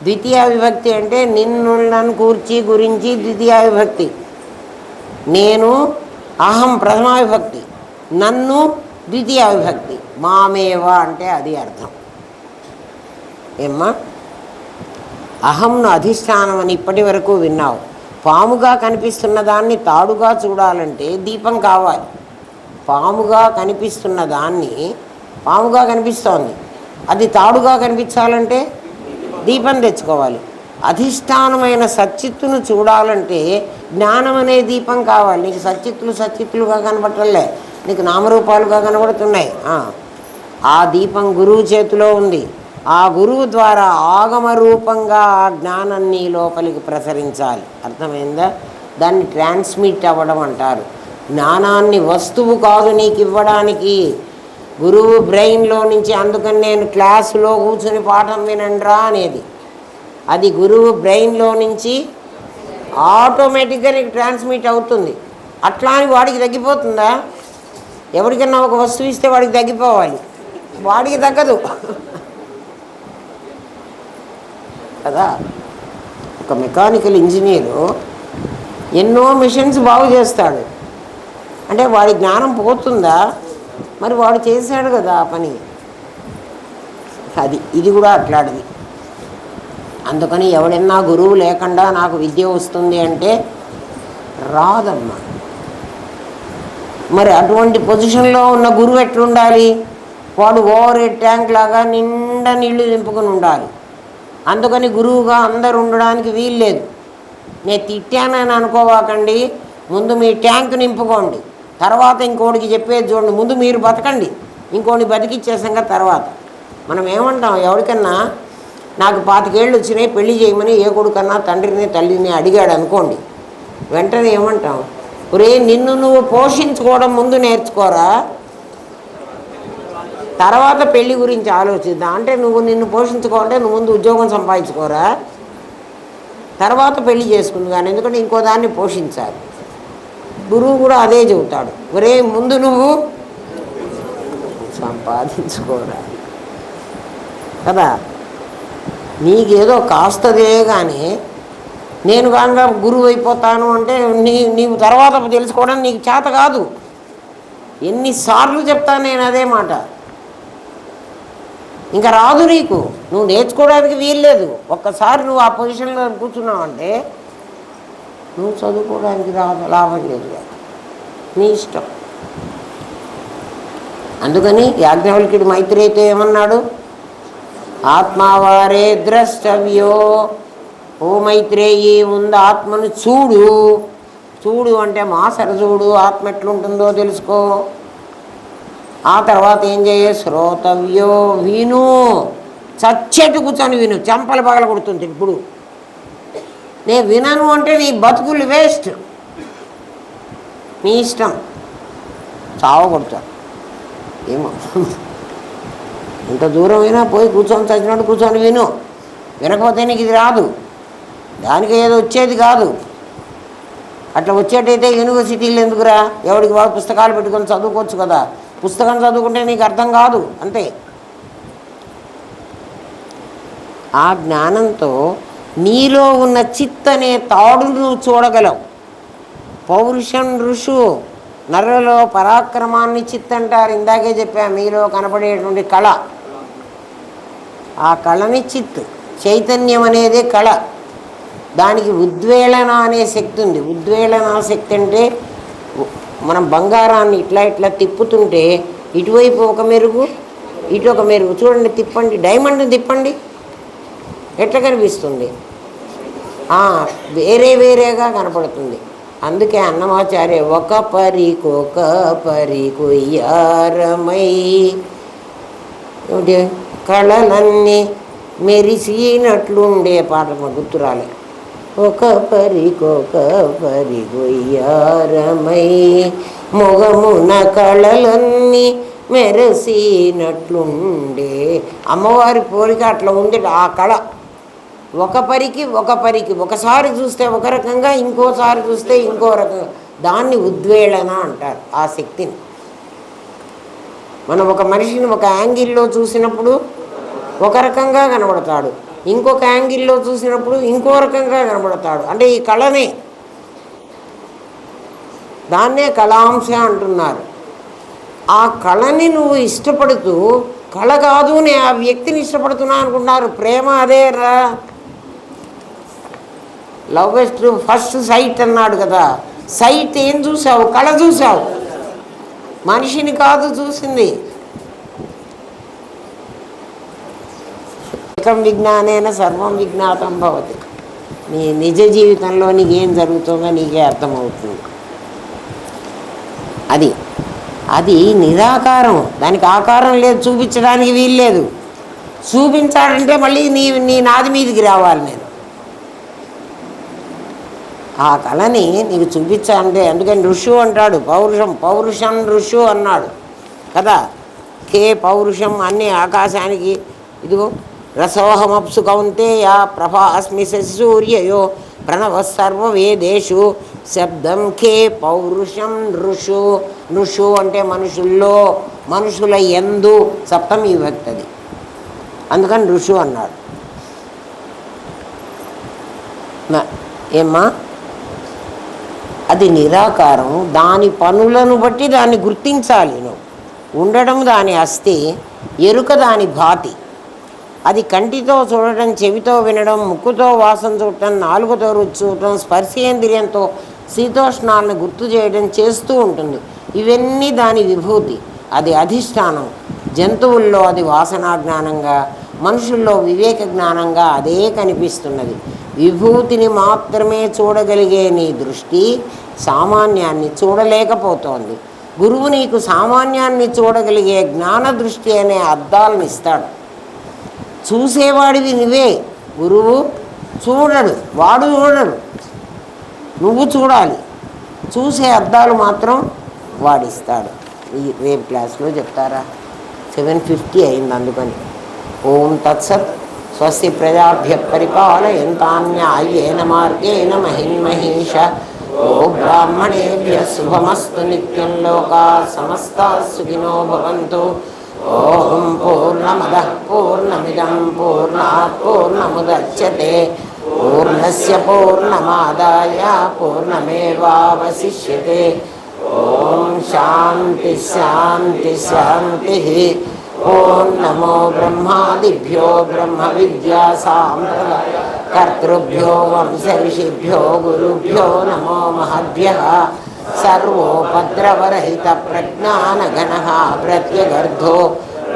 A: ద్వితీయ విభక్తి అంటే నిన్ను నన్ను కూర్చి గురించి ద్వితీయ విభక్తి, నేను అహం ప్రథమ విభక్తి, నన్ను ద్వితీయ విభక్తి. మామేవ అంటే అది అర్థం. ఏమ్మా? అహంను అధిష్టానం అని ఇప్పటి వరకు విన్నావు. పాముగా కనిపిస్తున్న దాన్ని తాడుగా చూడాలంటే దీపం కావాలి. పాముగా కనిపిస్తున్న దాన్ని పాముగా కనిపిస్తోంది, అది తాడుగా కనిపించాలంటే దీపం తెచ్చుకోవాలి. అధిష్టానమైన సచ్చిత్తును చూడాలంటే జ్ఞానం అనే దీపం కావాలి. నీకు సచ్చిత్తులుగా కనబడటంలే, నీకు నామరూపాలుగా కనబడుతున్నాయి. ఆ దీపం గురువు చేతిలో ఉంది. ఆ గురువు ద్వారా ఆగమ రూపంగా ఆ జ్ఞానాన్ని లోపలికి ప్రసరించాలి. అర్థమైందా? దాన్ని ట్రాన్స్మిట్ అవ్వడం అంటారు. జ్ఞానాన్ని వస్తువు కాదు నీకు ఇవ్వడానికి, గురువు బ్రెయిన్లో నుంచి. అందుకని నేను క్లాసులో కూర్చుని పాఠం వినండ్రా అనేది, అది గురువు బ్రెయిన్లో నుంచి ఆటోమేటిక్గా నీకు ట్రాన్స్మిట్ అవుతుంది. అట్లా అని వాడికి తగ్గిపోతుందా? ఎవరికన్నా ఒక వస్తువు ఇస్తే వాడికి తగ్గిపోవాలి, వాడికి తగ్గదు కదా. ఒక మెకానికల్ ఇంజనీరు ఎన్నో మిషన్స్ బాగు చేస్తాడు అంటే వాడి జ్ఞానం పోతుందా? మరి వాడు చేశాడు కదా ఆ పని. ఇది కూడా అట్లాంటిది. అందుకని ఎవడన్నా గురువు లేకుండా నాకు విద్య వస్తుంది అంటే రాదమ్మా. మరి అటువంటి పొజిషన్లో ఉన్న గురువు ఎట్లుండాలి? వాడు ఓవర్ హెడ్ ట్యాంక్ లాగా నిండా నీళ్లు నింపుకొని ఉండాలి. అందుకని గురువుగా అందరు ఉండడానికి వీల్లేదు. నేను తిట్టానని అనుకోవాకండి. ముందు మీ ట్యాంక్ నింపుకోండి, తర్వాత ఇంకోటికి చెప్పేది చూడండి. ముందు మీరు బతకండి, ఇంకోటి బతికిచ్చే సంగతి తర్వాత. మనం ఏమంటాం, ఎవరికన్నా నాకు 25 ఏళ్ళు వచ్చినాయి పెళ్లి చేయమని ఏ కొడుకన్నా తండ్రిని తల్లిని అడిగాడు అనుకోండి, వెంటనే ఏమంటాం, ఒరే నిన్ను నువ్వు పోషించుకోవడం ముందు నేర్చుకోరా, తర్వాత పెళ్లి గురించి ఆలోచిద్దాం. అంటే నువ్వు నిన్ను పోషించుకోవాలంటే నువ్వు ముందు ఉద్యోగం సంపాదించుకోరా, తర్వాత పెళ్లి చేసుకుంది. కానీ ఎందుకంటే ఇంకో దాన్ని పోషించాలి. గురువు కూడా అదే చెబుతాడు, ఒరే ముందు నువ్వు సంపాదించుకోరా కదా. నీకేదో కాస్తదే కానీ నేను కనుక గురువు అయిపోతాను అంటే నీవు తర్వాత తెలుసుకోవడం నీకు చేత కాదు. ఎన్నిసార్లు చెప్తాను నేను అదే మాట. ఇంకా రాదు నీకు, నువ్వు నేర్చుకోవడానికి వీల్లేదు. ఒక్కసారి నువ్వు ఆ పొజిషన్లో కూర్చున్నావు అంటే నువ్వు చదువుకోవడానికి లాభం లేదు, నీ ఇష్టం. అందుకని యాజ్ఞవల్క్యుడు మైత్రేయితో ఏమన్నాడు, ఆత్మావారే ద్రష్టవ్యో, ఓ మైత్రేయి ముందు ఆత్మను చూడు. చూడు అంటే మాసర చూడు, ఆత్మ ఎట్లుంటుందో తెలుసుకో. ఆ తర్వాత ఏం చేయ, శ్రోతవ్యో విను, చచ్చెట్టు కూర్చొని విను. చెంపలు పగల కొడుతుంది. ఇప్పుడు నేను వినను అంటే నీ బతుకులు వేస్ట్, నీ ఇష్టం, చావ కొడతారు. ఏమో ఇంత దూరం అయినా పోయి కూర్చొని చచ్చినట్టు కూర్చొని విను. వినకపోతే నీకు ఇది రాదు, దానికి ఏదో వచ్చేది కాదు. అట్లా వచ్చేటైతే యూనివర్సిటీలు ఎందుకురా, ఎవరికి వాడు పుస్తకాలు పెట్టుకొని చదువుకోవచ్చు కదా. పుస్తకం చదువుకుంటే నీకు అర్థం కాదు, అంతే. ఆ జ్ఞానంతో నీలో ఉన్న చిత్ అనే తాడును నువ్వు చూడగలవు. పౌరుషం ఋషు, నరులలో పరాక్రమాన్ని చిత్ అంటారు. ఇందాకే చెప్పా, మీలో కనపడేటువంటి కళ, ఆ కళని చిత్. చైతన్యం అనేది కళ, దానికి ఉద్వేళన అనే శక్తి ఉంది. ఉద్వేళన శక్తి అంటే మనం బంగారాన్ని ఇట్లా ఇట్లా తిప్పుతుంటే ఇటువైపు ఒక మెరుగు, ఇటు ఒక మెరుగు. చూడండి, తిప్పండి, డైమండ్ని తిప్పండి, ఎట్లా కనిపిస్తుంది? వేరే వేరేగా కనపడుతుంది. అందుకే అన్నమాచార్య ఒక పరికొక పరికొయ్యారమై కళలన్నీ మెరిసినట్లుండే పాట గుర్తురాలే. ఒక పరికొక పరిగొయ్యారమై మొగమున కళలన్నీ మెరసినట్లుండే. అమ్మవారి పోలిక అట్లా ఉండే ఆ కళ. ఒక పరికి ఒక పరికి, ఒకసారి చూస్తే ఒక రకంగా, ఇంకోసారి చూస్తే ఇంకో రకంగా. దాన్ని ఉద్వేళన అంటారు, ఆ శక్తిని. మనం ఒక మనిషిని ఒక యాంగిల్లో చూసినప్పుడు ఒక రకంగా కనబడతాడు, ఇంకొక యాంగిల్లో చూసినప్పుడు ఇంకో రకంగా కనబడతాడు. అంటే ఈ కళనే, దాన్నే కళాంశ అంటున్నారు. ఆ కళని నువ్వు ఇష్టపడుతూ, కళ కాదు నేను ఆ వ్యక్తిని ఇష్టపడుతున్నా అనుకుంటున్నారు. ప్రేమ అదే రా. లవ్ ఎట్ ఫస్ట్ సైట్ అన్నాడు కదా. సైట్ ఏం చూసావు? కళ చూసావు, మనిషిని కాదు చూసింది. ఏకం విజ్ఞానేన సర్వం విజ్ఞాతం భవతి. నీ నిజ జీవితంలో నీకేం జరుగుతుందో నీకే అర్థమవుతుంది. అది నిరాకారం, దానికి ఆకారం లేదు, చూపించడానికి వీల్లేదు. చూపించాలంటే మళ్ళీ నీ నాది మీదికి రావాలి నేను. ఆ కళని నీకు చూపించాలంటే, అందుకని ఋషు అంటాడు, పౌరుషం ఋషు అన్నాడు కదా. కే పౌరుషం అన్నీ ఆకాశానికి. ఇదిగో రసోహమప్సు కౌంతేయ ప్రభాస్మి సూర్యయో ప్రణవ సర్వవేదేషు శబ్దం కే పౌరుషం ఋషు. ఋషు అంటే మనుషుల్లో, మనుషుల యందు సప్తమి విభక్తి అది, అందుకని ఋషు అన్నాడు. ఏమ్మా, అది నిరాకారం. దాని పనులను బట్టి దాన్ని గుర్తించాలి నువ్వు. ఉండడం దాని అస్థి, ఎరుక దాని భాతి. అది కంటితో చూడటం, చెవితో వినడం, ముక్కుతో వాసన చూడటం, నాలుగుతో రుచి చూడటం, స్పర్శేంద్రియంతో శీతోష్ణాలను గుర్తు చేయడం చేస్తూ ఉంటుంది. ఇవన్నీ దాని విభూతి, అది అధిష్టానం. జంతువుల్లో అది వాసనా జ్ఞానంగా, మనుషుల్లో వివేక జ్ఞానంగా అదే కనిపిస్తున్నది. విభూతిని మాత్రమే చూడగలిగే నీ దృష్టి సామాన్యాన్ని చూడలేకపోతోంది. గురువు నీకు సామాన్యాన్ని చూడగలిగే జ్ఞాన దృష్టి అనే అద్దాలను ఇస్తాడు. చూసేవాడివి నువ్వే, గురువు చూడడు, వాడు చూడడు, నువ్వు చూడాలి. చూసే అద్దాలు మాత్రం వాడిస్తాడు. ఈ రేపు క్లాస్లో చెప్తారా? 7:50 అయింది, అందుకని. ఓం తత్సత్. స్వస్తి ప్రజాభ్య పరిపాలయంతాన్యాయేన మార్గేణ మహిన్మహీష. ఓ బ్రాహ్మణేభ్య శుభమస్తు నిత్యం. లోకా సమస్తా సుఖినో భవంతు. ఓం పూర్ణమదః పూర్ణమిదం పూర్ణాత్ పూర్ణముదచ్యతే పూర్ణస్య పూర్ణమాదాయ పూర్ణమేవావశిష్యతే. ఓం శాంతి శాంతి శాంతి. ఓం నమో బ్రహ్మాదిభ్యో బ్రహ్మ విద్యా సాంప్రదాయ కర్తృభ్యో వంశ ఋషిభ్యో గురుభ్యో నమో మహద్భ్యః. సర్వోపద్రవరహిత ప్రజ్ఞానఘనః ప్రత్యగర్ధో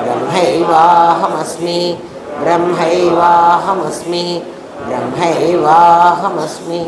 A: బ్రహ్మైవాహమస్మి బ్రహ్మైవాహమస్మి బ్రహ్మైవాహమస్మి.